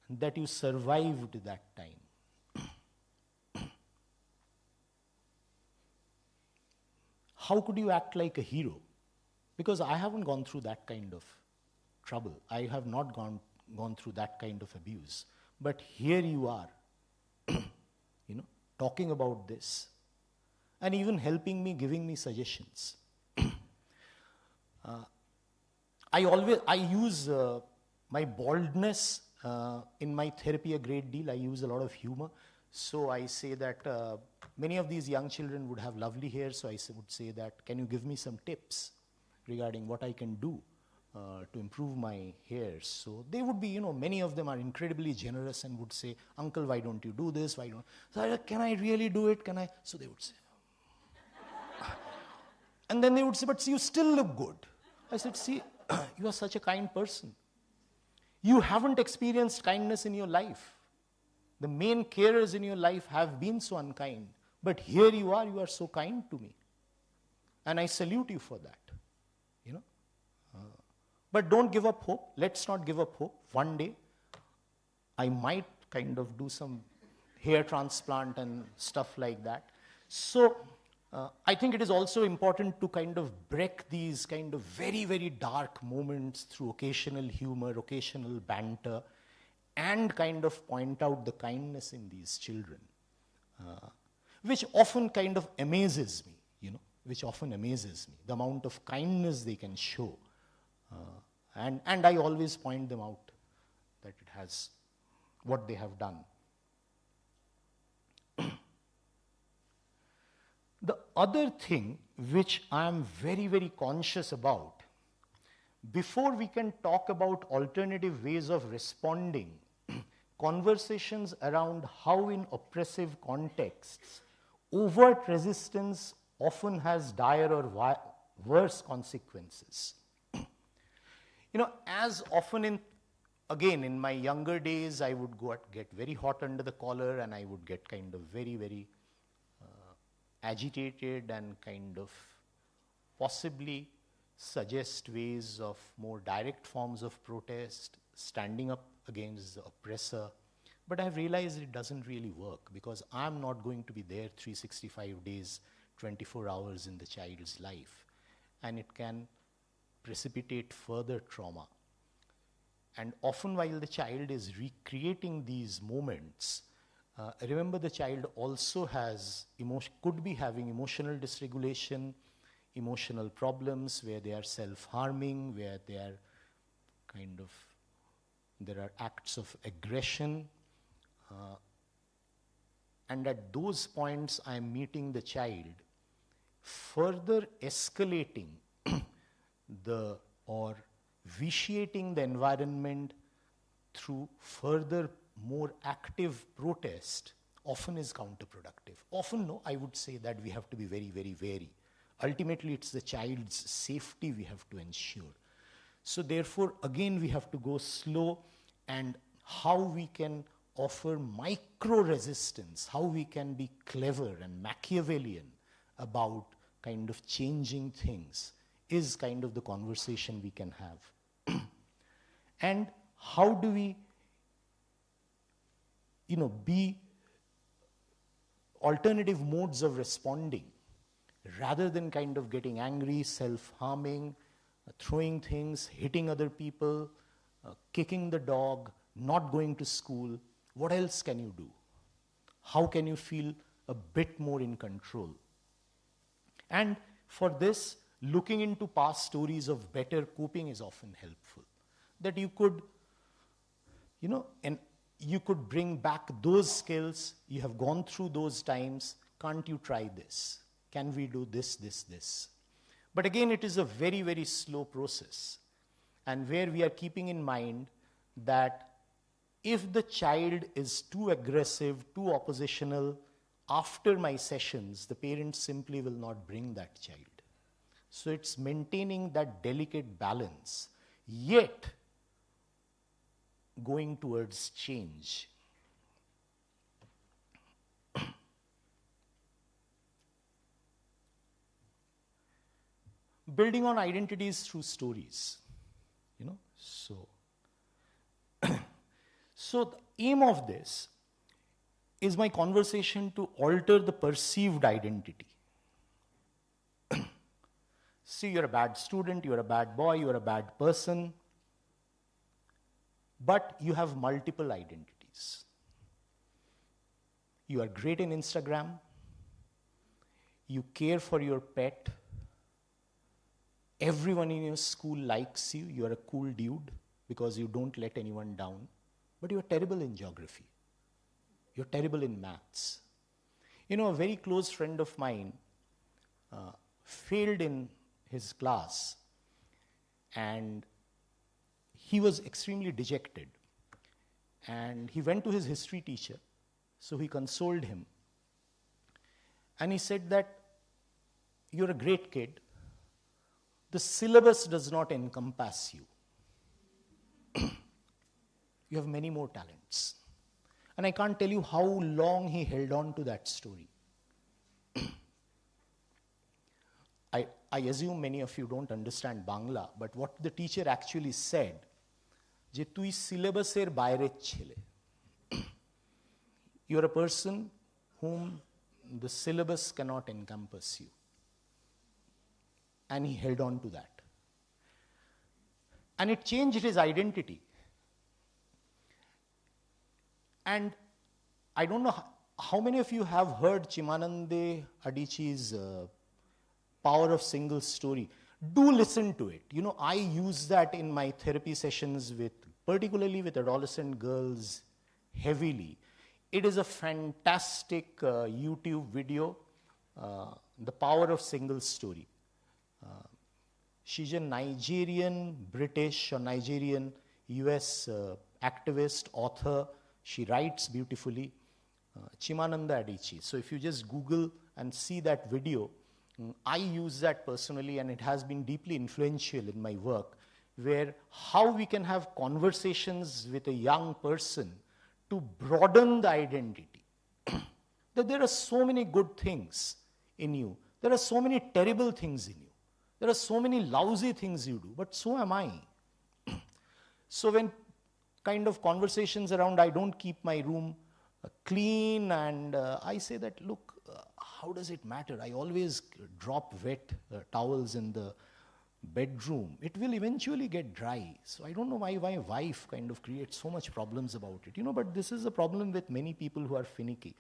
that you survived that time? How could you act like a hero? Because I haven't gone through that kind of trouble. I have not gone through that kind of abuse. But here you are, talking about this, and even helping me, giving me suggestions. I use my baldness in my therapy a great deal. I use a lot of humor. So I say that many of these young children would have lovely hair, so I would say that, can you give me some tips regarding what I can do to improve my hair? So they would be, many of them are incredibly generous and would say, uncle, why don't you do this? Why don't? So I said, can I really do it? Can I? So they would say. And then they would say, but see, you still look good. I said, see, you are such a kind person. You haven't experienced kindness in your life. The main carers in your life have been so unkind. But here you are so kind to me. And I salute you for that. But don't give up hope. Let's not give up hope. One day, I might kind of do some hair transplant and stuff like that. So, I think it is also important to kind of break these kind of very, very dark moments through occasional humor, occasional banter, and kind of point out the kindness in these children, which often kind of amazes me, which often amazes me, the amount of kindness they can show. And I always point them out that it has what they have done. The other thing which I am very, very conscious about, before we can talk about alternative ways of responding, conversations around how in oppressive contexts, overt resistance often has dire or worse consequences. As often in my younger days, I would get very hot under the collar, and I would get kind of very, very agitated and kind of possibly suggest ways of more direct forms of protest, standing up against the oppressor. But I've realized it doesn't really work, because I'm not going to be there 365 days, 24 hours in the child's life. And it can precipitate further trauma. And often while the child is recreating these moments, remember the child also could be having emotional dysregulation, emotional problems where they are self-harming, where they are there are acts of aggression. And at those points, I'm meeting the child, further escalating or vitiating the environment through further more active protest often is counterproductive. Often, no, I would say that we have to be very, very wary. Ultimately, it's the child's safety we have to ensure. So therefore, again, we have to go slow, and how we can offer micro-resistance, how we can be clever and Machiavellian about kind of changing things is kind of the conversation we can have. And how do we, be alternative modes of responding rather than kind of getting angry, self-harming, throwing things, hitting other people, kicking the dog, not going to school. What else can you do? How can you feel a bit more in control? And for this, looking into past stories of better coping is often helpful. That you could, and you could bring back those skills. You have gone through those times. Can't you try this? Can we do this, this, this? But again, it is a very, very slow process. And where we are keeping in mind that if the child is too aggressive, too oppositional, after my sessions, the parents simply will not bring that child. So it's maintaining that delicate balance, yet going towards change. building on identities through stories. So the aim of this is my conversation to alter the perceived identity. See, you're a bad student, you're a bad boy, you're a bad person, but you have multiple identities. You are great in Instagram, you care for your pet, everyone in your school likes you, you're a cool dude because you don't let anyone down, but you're terrible in geography. You're terrible in maths. A very close friend of mine failed in his class, and he was extremely dejected. And he went to his history teacher, so he consoled him. And he said that, you're a great kid, the syllabus does not encompass you. You have many more talents. And I can't tell you how long he held on to that story. I assume many of you don't understand Bangla, but what the teacher actually said, je tui syllabuser bayre chile. You're a person whom the syllabus cannot encompass you. And he held on to that. And it changed his identity. And I don't know how many of you have heard Chimanande Adichie's Power of Single Story. Do listen to it. I use that in my therapy sessions particularly with adolescent girls heavily. It is a fantastic YouTube video, The Power of Single Story. She's a Nigerian, British or Nigerian US activist, author. She writes beautifully. Chimananda Adichie. So if you just Google and see that video, I use that personally, and it has been deeply influential in my work, where how we can have conversations with a young person to broaden the identity. That there are so many good things in you. There are so many terrible things in you. There are so many lousy things you do, but so am I. So when kind of conversations around, I don't keep my room clean, and I say that, look, how does it matter? I always drop wet towels in the bedroom. It will eventually get dry. So I don't know why my wife kind of creates so much problems about it, but this is a problem with many people who are finicky.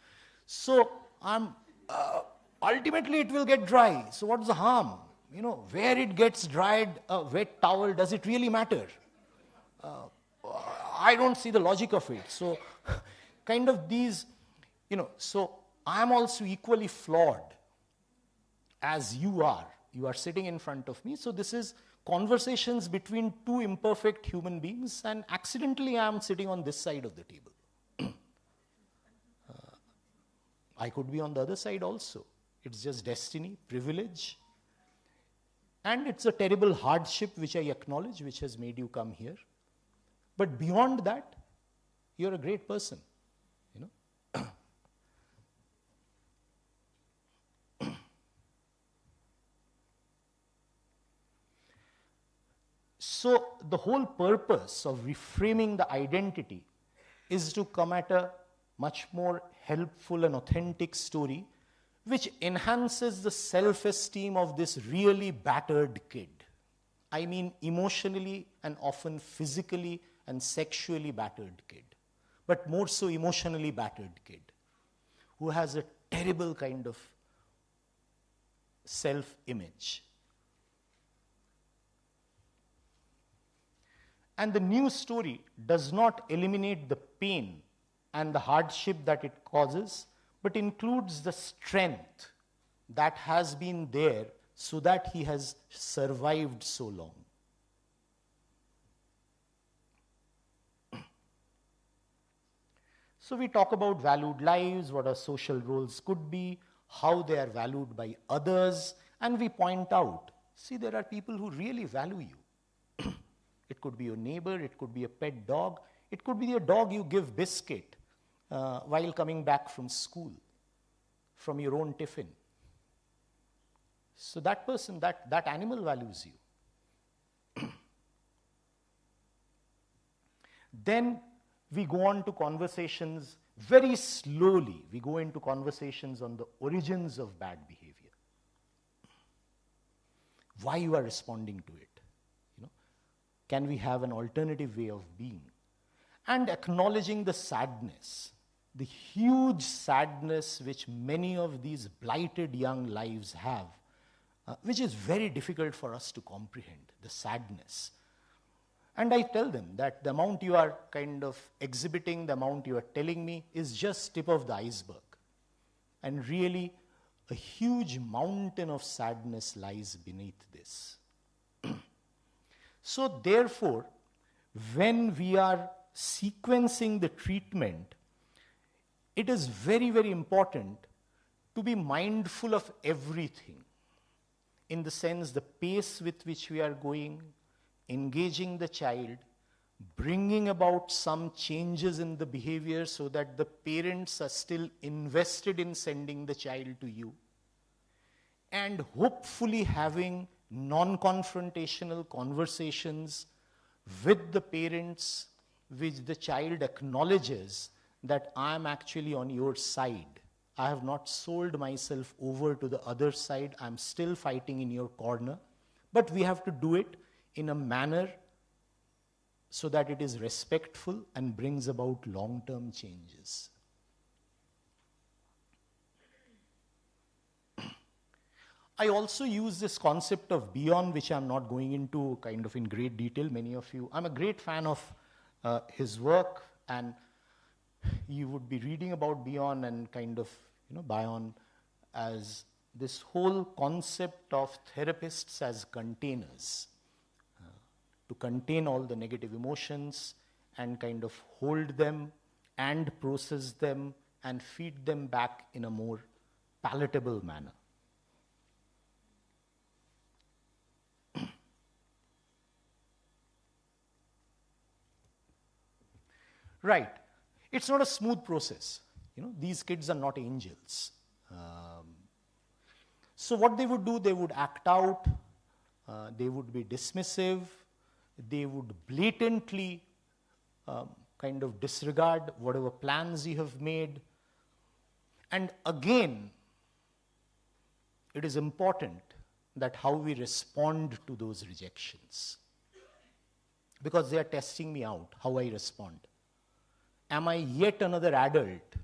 So ultimately it will get dry. So what's the harm? Where it gets dried, a wet towel, does it really matter? I don't see the logic of it. So kind of these, so I'm also equally flawed as you are. You are sitting in front of me. So this is conversations between two imperfect human beings, and accidentally I'm sitting on this side of the table. I could be on the other side also. It's just destiny, privilege. And it's a terrible hardship which I acknowledge, which has made you come here. But beyond that, you're a great person. So the whole purpose of reframing the identity is to come at a much more helpful and authentic story which enhances the self-esteem of this really battered kid. I mean emotionally and often physically and sexually battered kid, but more so emotionally battered kid, who has a terrible kind of self-image. And the new story does not eliminate the pain and the hardship that it causes, but includes the strength that has been there so that he has survived so long. So we talk about valued lives, what our social roles could be, how they are valued by others, and we point out, see, there are people who really value you. It could be your neighbor, it could be a pet dog, it could be a dog you give biscuit while coming back from school, from your own tiffin. So that person, that animal values you. Then we go on to conversations, very slowly, we go into conversations on the origins of bad behavior. Why you are responding to it. Can we have an alternative way of being? And acknowledging the sadness, the huge sadness which many of these blighted young lives have, which is very difficult for us to comprehend, the sadness. And I tell them that the amount you are kind of exhibiting, the amount you are telling me is just tip of the iceberg. And really, a huge mountain of sadness lies beneath this. So therefore, when we are sequencing the treatment, it is very, very important to be mindful of everything. In the sense, the pace with which we are going, engaging the child, bringing about some changes in the behavior so that the parents are still invested in sending the child to you, and hopefully having non-confrontational conversations with the parents, which the child acknowledges that I am actually on your side. I have not sold myself over to the other side. I'm still fighting in your corner. But we have to do it in a manner so that it is respectful and brings about long-term changes. I also use this concept of Beyond, which I'm not going into kind of in great detail. Many of you, I'm a great fan of his work, and you would be reading about Beyond and kind of, Bion as this whole concept of therapists as containers, to contain all the negative emotions and kind of hold them and process them and feed them back in a more palatable manner. Right. It's not a smooth process. These kids are not angels. So what they would do, they would act out, they would be dismissive, they would blatantly kind of disregard whatever plans you have made. And again, it is important that how we respond to those rejections, because they are testing me out, how I respond. Am I yet another adult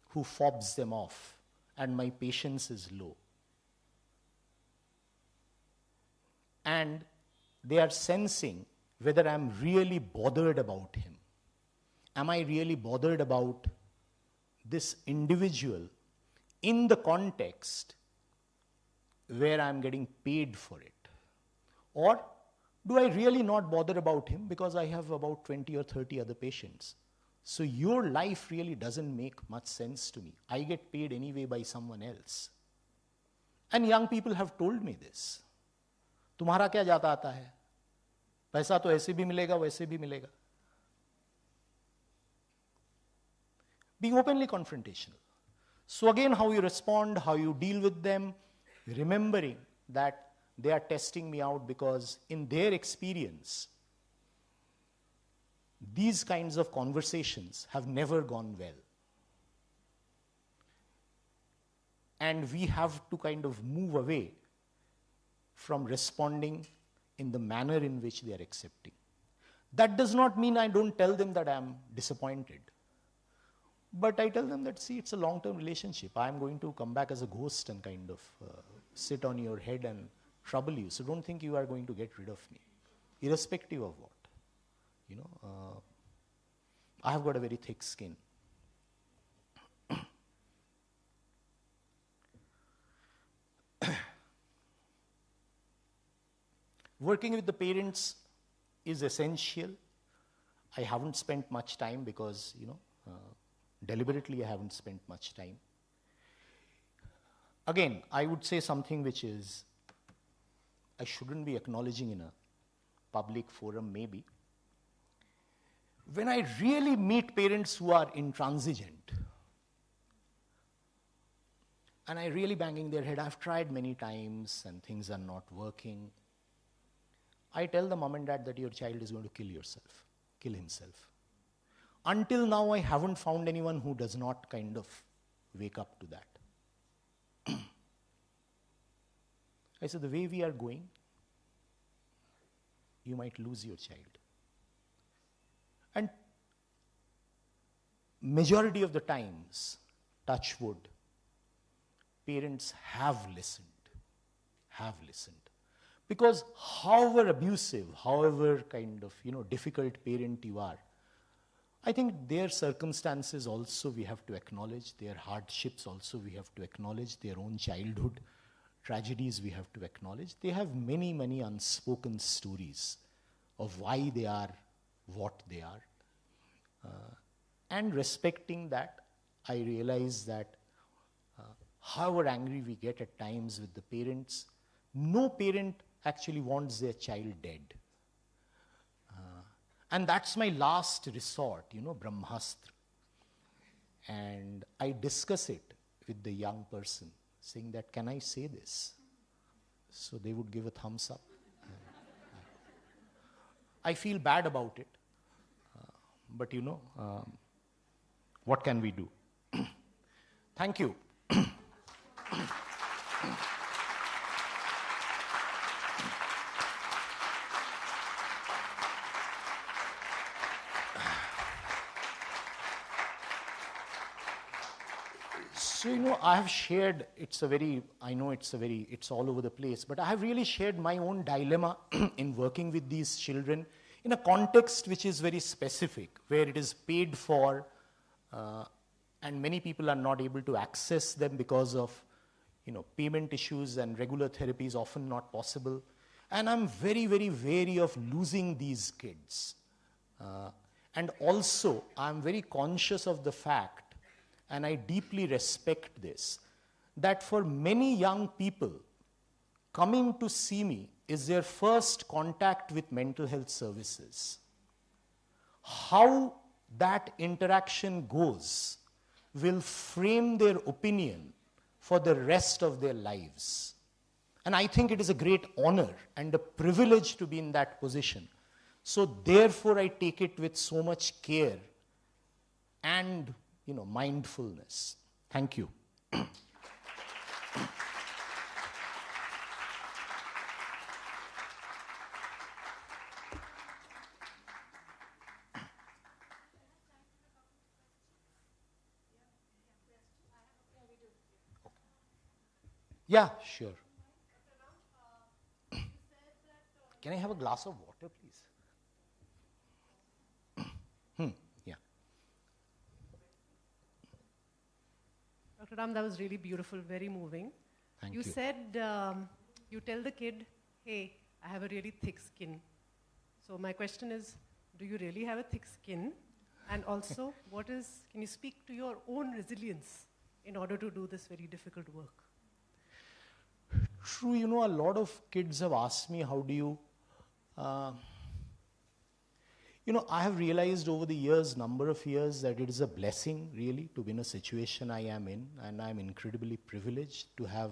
who fobs them off and my patience is low? And they are sensing whether I'm really bothered about him. Am I really bothered about this individual in the context where I'm getting paid for it? Or do I really not bother about him because I have about 20 or 30 other patients? So your life really doesn't make much sense to me. I get paid anyway by someone else. And young people have told me this. तुम्हारा क्या जाता आता है? पैसा तो ऐसे भी मिलेगा, वैसे भी मिलेगा. Being openly confrontational. So again, how you respond, how you deal with them, remembering that they are testing me out because in their experience, these kinds of conversations have never gone well. And we have to kind of move away from responding in the manner in which they are accepting. That does not mean I don't tell them that I am disappointed. But I tell them that, see, it's a long-term relationship. I am going to come back as a ghost and kind of sit on your head and trouble you. So don't think you are going to get rid of me, irrespective of what. I have got a very thick skin. Working with the parents is essential. I haven't spent much time because, deliberately I haven't spent much time. Again, I would say something which is, I shouldn't be acknowledging in a public forum maybe. When I really meet parents who are intransigent, And I really banging their head. I've tried many times and things are not working. I tell the mom and dad that your child is going to kill himself. Until now, I haven't found anyone who does not kind of wake up to that. I said, the way we are going, you might lose your child. And majority of the times, touch wood, parents have listened. Because however abusive, however kind of, difficult parent you are, I think their circumstances also we have to acknowledge, their hardships also we have to acknowledge, their own childhood tragedies we have to acknowledge. They have many, many unspoken stories of why they are what they are. And respecting that, I realize that however angry we get at times with the parents, no parent actually wants their child dead. And that's my last resort, Brahmastra. And I discuss it with the young person, saying that, can I say this? So they would give a thumbs up. I feel bad about it. But what can we do? Thank you. So, I have shared, it's all over the place, but I have really shared my own dilemma in working with these children in a context which is very specific, where it is paid for, and many people are not able to access them because of, payment issues, and regular therapy is often not possible. And I'm very, very wary of losing these kids. And also, I'm very conscious of the fact, and I deeply respect this, that for many young people, coming to see me is their first contact with mental health services. How that interaction goes will frame their opinion for the rest of their lives. And I think it is a great honor and a privilege to be in that position. So therefore, I take it with so much care and mindfulness. Thank you. Yeah, sure. Can I have a glass of water, please? Yeah. Dr. Ram, that was really beautiful, very moving. Thank you. You said you tell the kid, hey, I have a really thick skin. So my question is, do you really have a thick skin? And also, can you speak to your own resilience in order to do this very difficult work? True, a lot of kids have asked me, how do you... I have realized over the number of years, that it is a blessing, really, to be in a situation I am in, and I'm incredibly privileged to have,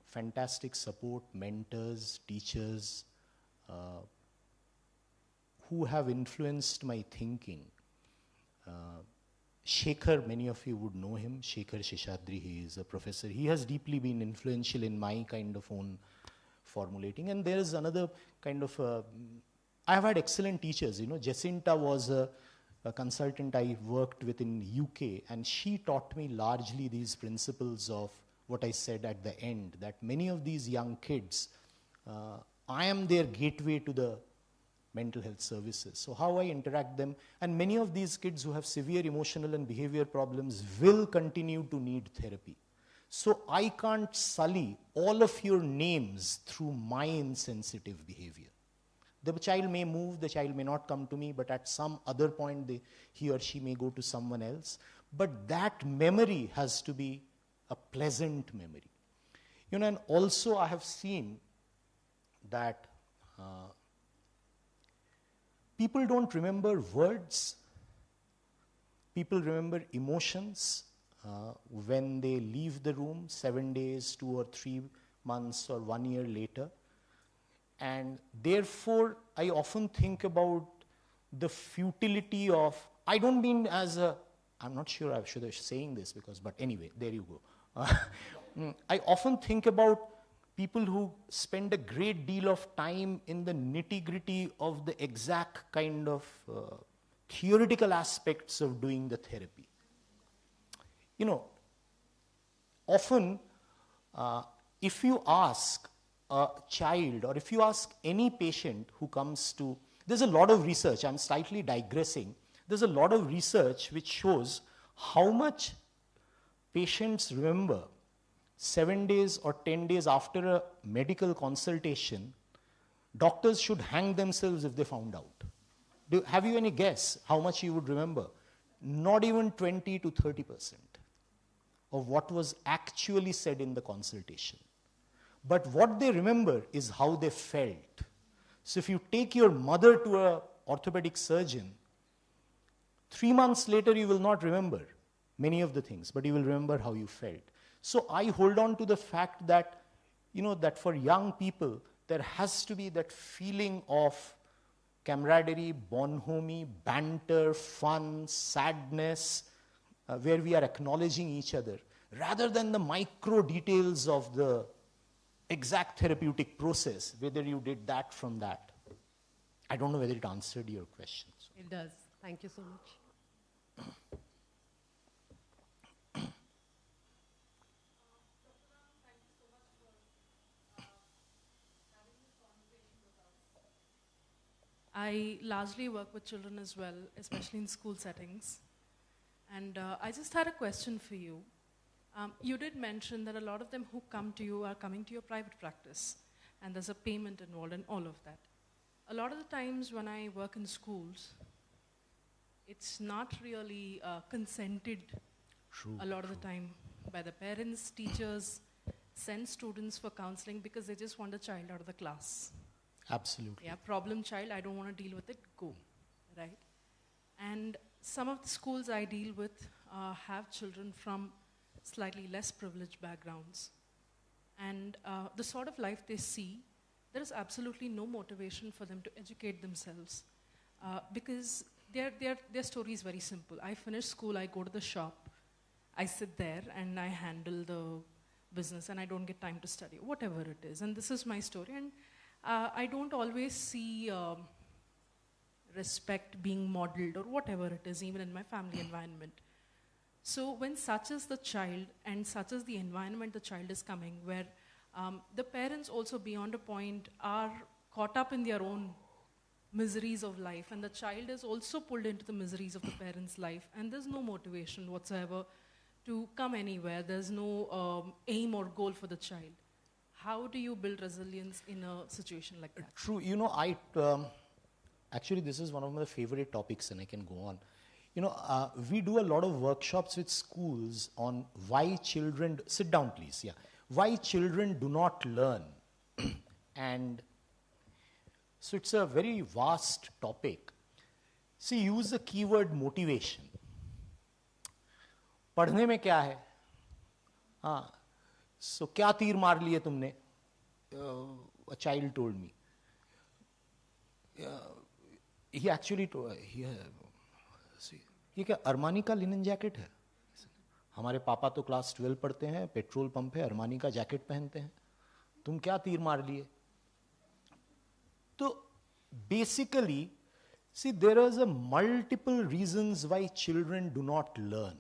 fantastic support, mentors, teachers, who have influenced my thinking. Shekhar, many of you would know him, Shekhar Sheshadri, he is a professor. He has deeply been influential in my kind of own formulating. And there is another kind of... I have had excellent teachers. Jacinta was a consultant I worked with in UK, and she taught me largely these principles of what I said at the end, that many of these young kids, I am their gateway to the mental health services. So how I interact them, and many of these kids who have severe emotional and behavior problems will continue to need therapy. So I can't sully all of your names through my insensitive behavior. The child may move, the child may not come to me, but at some other point, he or she may go to someone else. But that memory has to be a pleasant memory. And also I have seen that people don't remember words. People remember emotions. when they leave the room, 7 days, 2 or 3 months, or 1 year later. And therefore, I often think about the futility of, I don't mean as a, I'm not sure I should be saying this because, but anyway, there you go. I often think about people who spend a great deal of time in the nitty-gritty of the exact kind of theoretical aspects of doing the therapy. You know, often if you ask a child or if you ask any patient who comes to, there's a lot of research, I'm slightly digressing, there's a lot of research which shows how much patients remember 7 days or 10 days after a medical consultation. Doctors should hang themselves if they found out. Have you any guess how much you would remember? Not even 20 to 30% of what was actually said in the consultation. But what they remember is how they felt. So if you take your mother to an orthopedic surgeon, 3 months later you will not remember many of the things, but you will remember how you felt. So I hold on to the fact that, that for young people, there has to be that feeling of camaraderie, bonhomie, banter, fun, sadness, where we are acknowledging each other, rather than the micro details of the exact therapeutic process, whether you did that from that. I don't know whether it answered your questions. It does. Thank you so much. I largely work with children as well, especially in school settings. And I just had a question for you. You did mention that a lot of them who come to you are coming to your private practice, and there's a payment involved in all of that. A lot of the times when I work in schools, it's not really consented. True. A lot of the time by the parents, teachers send students for counseling because they just want the child out of the class. Absolutely. Yeah, problem child, I don't want to deal with it, go, right? And some of the schools I deal with have children from slightly less privileged backgrounds. And the sort of life they see, there is absolutely no motivation for them to educate themselves because their story is very simple. I finish school, I go to the shop, I sit there and I handle the business and I don't get time to study, whatever it is. And this is my story. And I don't always see respect being modeled or whatever it is, even in my family environment. So when such is the child and such is the environment the child is coming, where the parents also beyond a point are caught up in their own miseries of life, and the child is also pulled into the miseries of the parents' life, and there's no motivation whatsoever to come anywhere. There's no aim or goal for the child. How do you build resilience in a situation like that? True. Actually, this is one of my favorite topics, and I can go on. We do a lot of workshops with schools on why children, sit down please, yeah, why children do not learn. And so it's a very vast topic. See, use the keyword motivation. पढ़ने में क्या है? हाँ, so क्या तीर मार लिए तुमने? A child told me. He actually told, ये क्या अरमानी का लिनन जैकेट है? हमारे पापा तो क्लास 12 पढ़ते हैं, पेट्रोल पंप है, अरमानी का जैकेट पहनते हैं, तुम क्या तीर मार लिए? तो basically, see, there is a multiple reasons why children do not learn.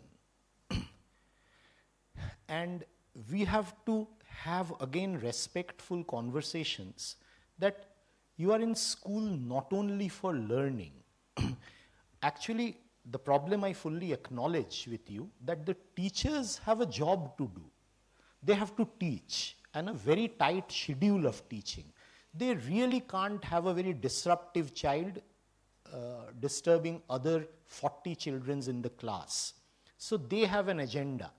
And we have to have, again, respectful conversations that you are in school not only for learning. Actually, the problem I fully acknowledge with you, that the teachers have a job to do. They have to teach, and a very tight schedule of teaching. They really can't have a very disruptive child disturbing other 40 children in the class. So they have an agenda.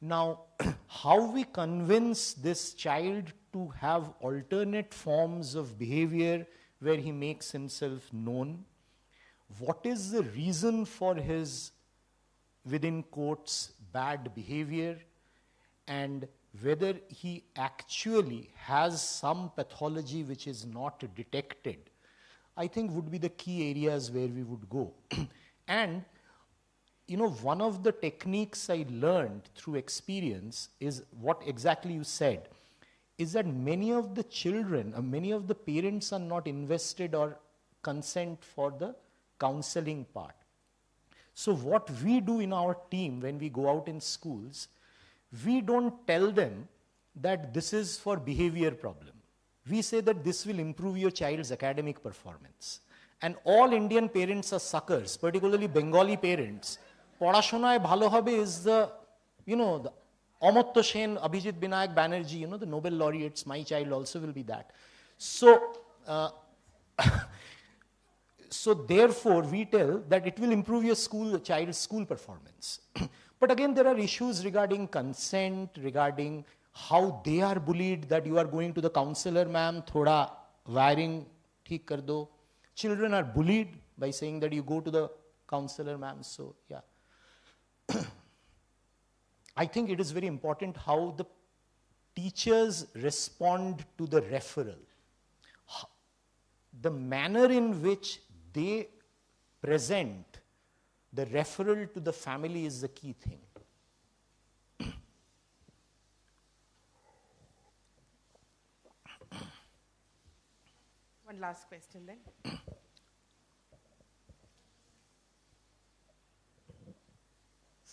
Now, how we convince this child to have alternate forms of behavior where he makes himself known? What is the reason for his, within quotes, bad behavior and whether he actually has some pathology which is not detected, I think would be the key areas where we would go. And one of the techniques I learned through experience is what exactly you said, is that many of the children, many of the parents are not invested or consent for the counseling part. So what we do in our team when we go out in schools, we don't tell them that this is for behavior problem. We say that this will improve your child's academic performance. And all Indian parents are suckers, particularly Bengali parents. Porashonaয় ভালো হবে is the, the Amartya Sen, Abhijit Binayak Banerjee, the Nobel laureates, my child also will be that. So, so therefore, we tell that it will improve your child's school performance. But again, there are issues regarding consent, regarding how they are bullied, that you are going to the counselor, ma'am, thoda wiring theek kar do. Children are bullied by saying that you go to the counselor, ma'am. So, yeah. I think it is very important how the teachers respond to the referral. The manner in which they present the referral to the family is the key thing. One last question then.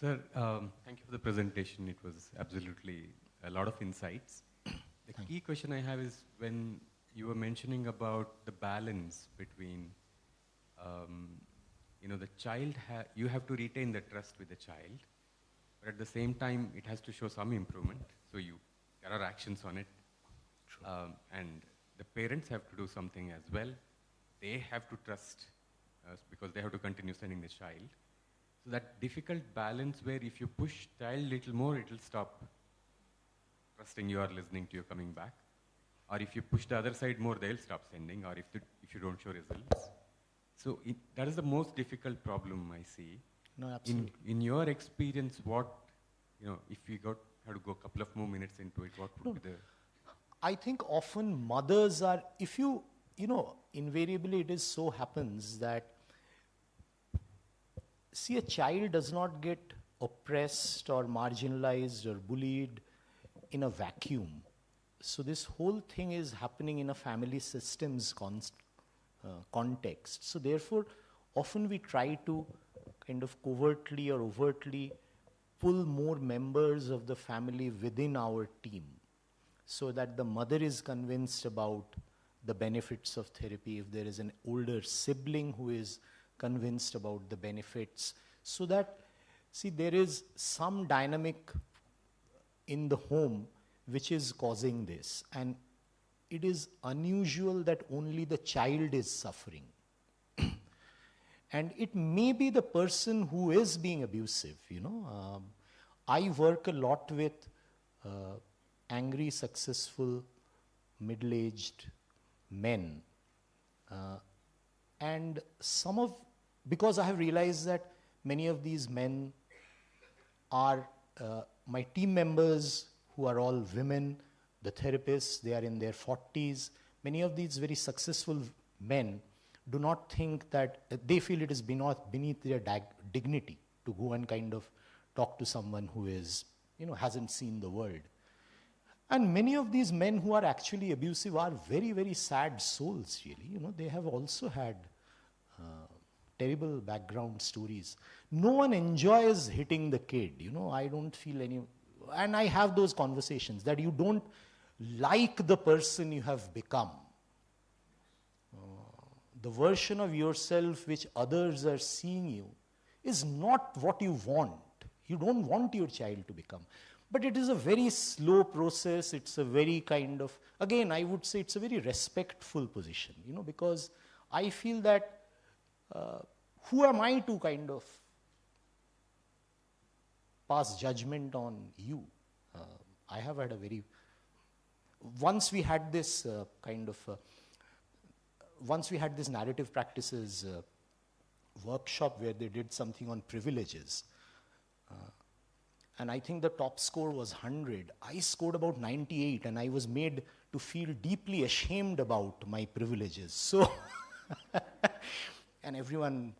Sir, thank you for the presentation. It was absolutely a lot of insights. The key question I have is when you were mentioning about the balance between, the child, you have to retain the trust with the child, but at the same time, it has to show some improvement. So there are actions on it. And the parents have to do something as well. They have to trust because they have to continue sending the child. So that difficult balance where if you push child a little more, it will stop trusting you or listening to you coming back. Or if you push the other side more, they'll stop sending, or if you don't show results. So that is the most difficult problem I see. No, absolutely. In your experience, if we have to go a couple of more minutes into it, what would be the... I think often mothers are, invariably it is so happens that, see, a child does not get oppressed or marginalized or bullied in a vacuum. So this whole thing is happening in a family systems context. So therefore, often we try to kind of covertly or overtly pull more members of the family within our team, so that the mother is convinced about the benefits of therapy, if there is an older sibling who is convinced about the benefits, so that, see, there is some dynamic in the home which is causing this. And it is unusual that only the child is suffering. And it may be the person who is being abusive, I work a lot with angry, successful, middle-aged men. And because I have realized that many of these men are my team members who are all women, the therapists, they are in their 40s. Many of these very successful men do not think that, they feel it is beneath their dignity to go and kind of talk to someone who is, hasn't seen the world. And many of these men who are actually abusive are very, very sad souls, really. They have also had terrible background stories. No one enjoys hitting the kid, I don't feel any... And I have those conversations that you don't like the person you have become. The version of yourself which others are seeing you is not what you want. You don't want your child to become. But it is a very slow process. It's a very kind of, again, I would say it's a very respectful position, because I feel that who am I to kind of pass judgment on you? I have had a very... Once we had this once we had this narrative practices workshop where they did something on privileges. and I think the top score was 100. I scored about 98, and I was made to feel deeply ashamed about my privileges. So, and everyone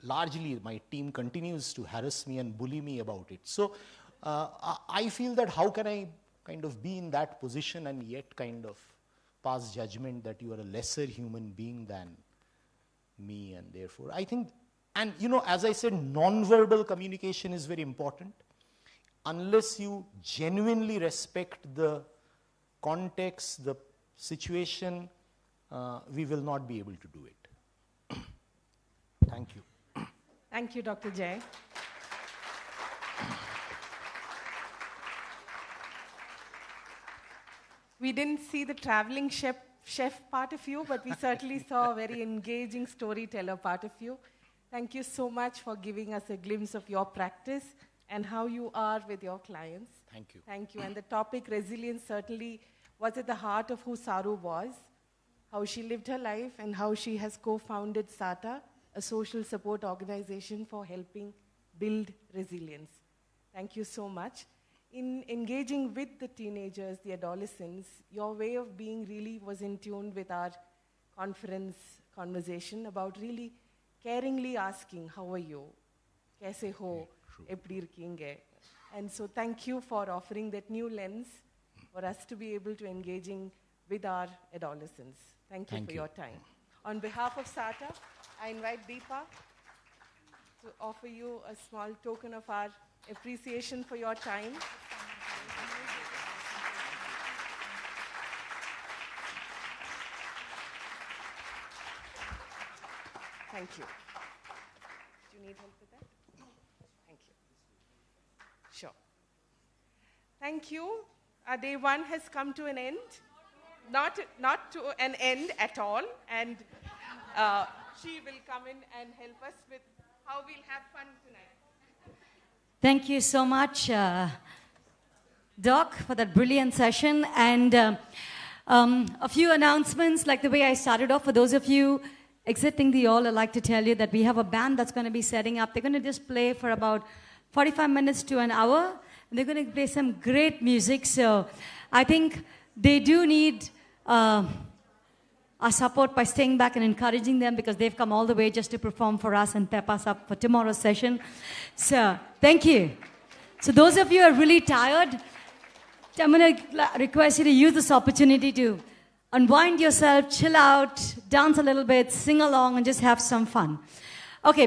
largely my team continues to harass me and bully me about it. So, I feel that how can I kind of be in that position and yet kind of pass judgment that you are a lesser human being than me, and therefore I think, and as I said, non-verbal communication is very important. Unless you genuinely respect the context, the situation, we will not be able to do it. Thank you. Thank you, Dr. Jay. We didn't see the traveling chef part of you, but we certainly saw a very engaging storyteller part of you. Thank you so much for giving us a glimpse of your practice and how you are with your clients. Thank you. Thank you. And the topic resilience certainly was at the heart of who Saru was, how she lived her life, and how she has co-founded SATA, a social support organization for helping build resilience. Thank you so much. In engaging with the teenagers, the adolescents, your way of being really was in tune with our conference conversation about really caringly asking, how are you? Kaise ho? Epdi irkeenge? And so thank you for offering that new lens for us to be able to engaging with our adolescents. Thank you for your time. On behalf of SATA, I invite Deepa to offer you a small token of our appreciation for your time. Thank you. Do you need help with that? No. Thank you. Sure. Thank you. Our day one has come to an end. Not to an end at all. And she will come in and help us with how we'll have fun tonight. Thank you so much, Doc, for that brilliant session. And a few announcements, like the way I started off. For those of you exiting the hall, I'd like to tell you that we have a band that's going to be setting up. They're going to just play for about 45 minutes to an hour. And they're going to play some great music. So I think they do need our support by staying back and encouraging them, because they've come all the way just to perform for us and pep us up for tomorrow's session. So thank you. So those of you who are really tired, I'm going to request you to use this opportunity to unwind yourself, chill out, dance a little bit, sing along, and just have some fun. Okay,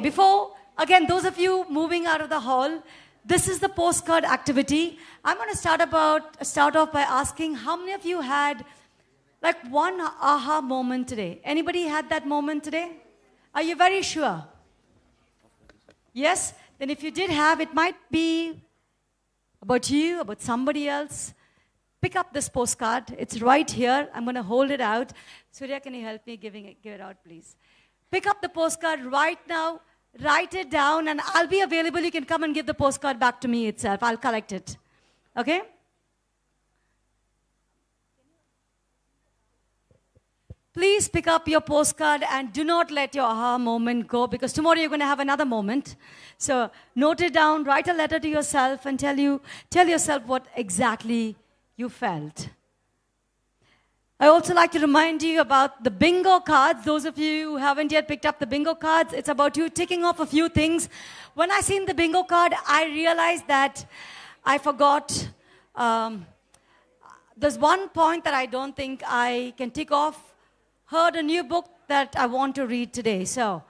again, those of you moving out of the hall, this is the postcard activity. I'm going to start off by asking, how many of you had like one aha moment today? Anybody had that moment today? Are you very sure? Yes? Then if you did have, it might be about you, about somebody else. Pick up this postcard. It's right here. I'm going to hold it out. Surya, can you help me give it out, please? Pick up the postcard right now. Write it down, and I'll be available. You can come and give the postcard back to me itself. I'll collect it. Okay? Please pick up your postcard and do not let your aha moment go, because tomorrow you're going to have another moment. So note it down, write a letter to yourself, and tell yourself what exactly you felt. I also like to remind you about the bingo cards. Those of you who haven't yet picked up the bingo cards, it's about you ticking off a few things. When I seen the bingo card, I realized that I forgot. There's one point that I don't think I can tick off. Heard a new book that I want to read today. So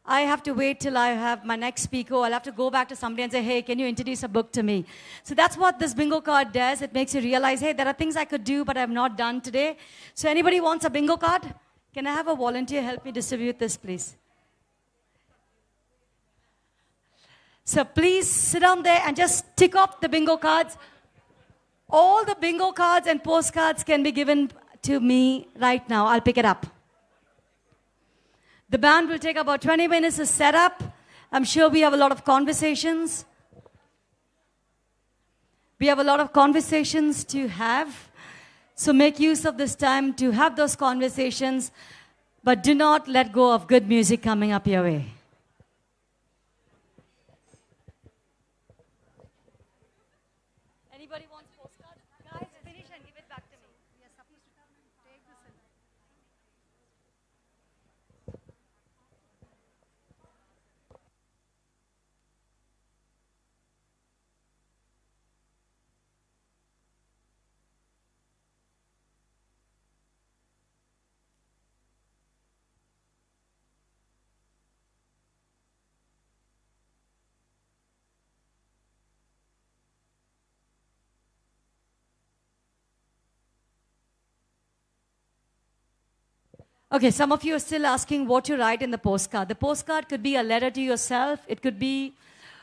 I have to wait till I have my next speaker. I'll have to go back to somebody and say, hey, can you introduce a book to me? So that's what this bingo card does. It makes you realize, hey, there are things I could do, but I have not done today. So anybody wants a bingo card? Can I have a volunteer help me distribute this, please? So please sit down there and just tick off the bingo cards. All the bingo cards and postcards can be given to me right now. I'll pick it up. The band will take about 20 minutes to set up. I'm sure we have a lot of conversations. We have a lot of conversations to have. So make use of this time to have those conversations, but do not let go of good music coming up your way. Anybody wants postcards? Guys, finish and give it back to me. We are supposed to come and take this in. Okay, some of you are still asking what to write in the postcard. The postcard could be a letter to yourself. It could be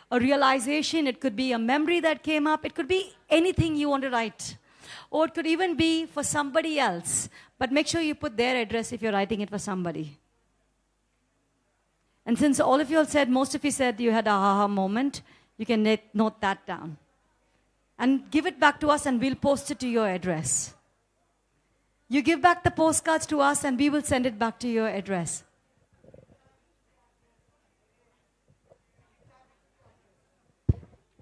a realization. It could be a memory that came up. It could be anything you want to write. Or it could even be for somebody else. But make sure you put their address if you're writing it for somebody. And since all of you all said, most of you said you had a aha moment, you can note that down. And give it back to us and we'll post it to your address. You give back the postcards to us and we will send it back to your address.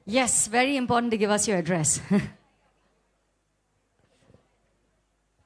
Yes, very important to give us your address.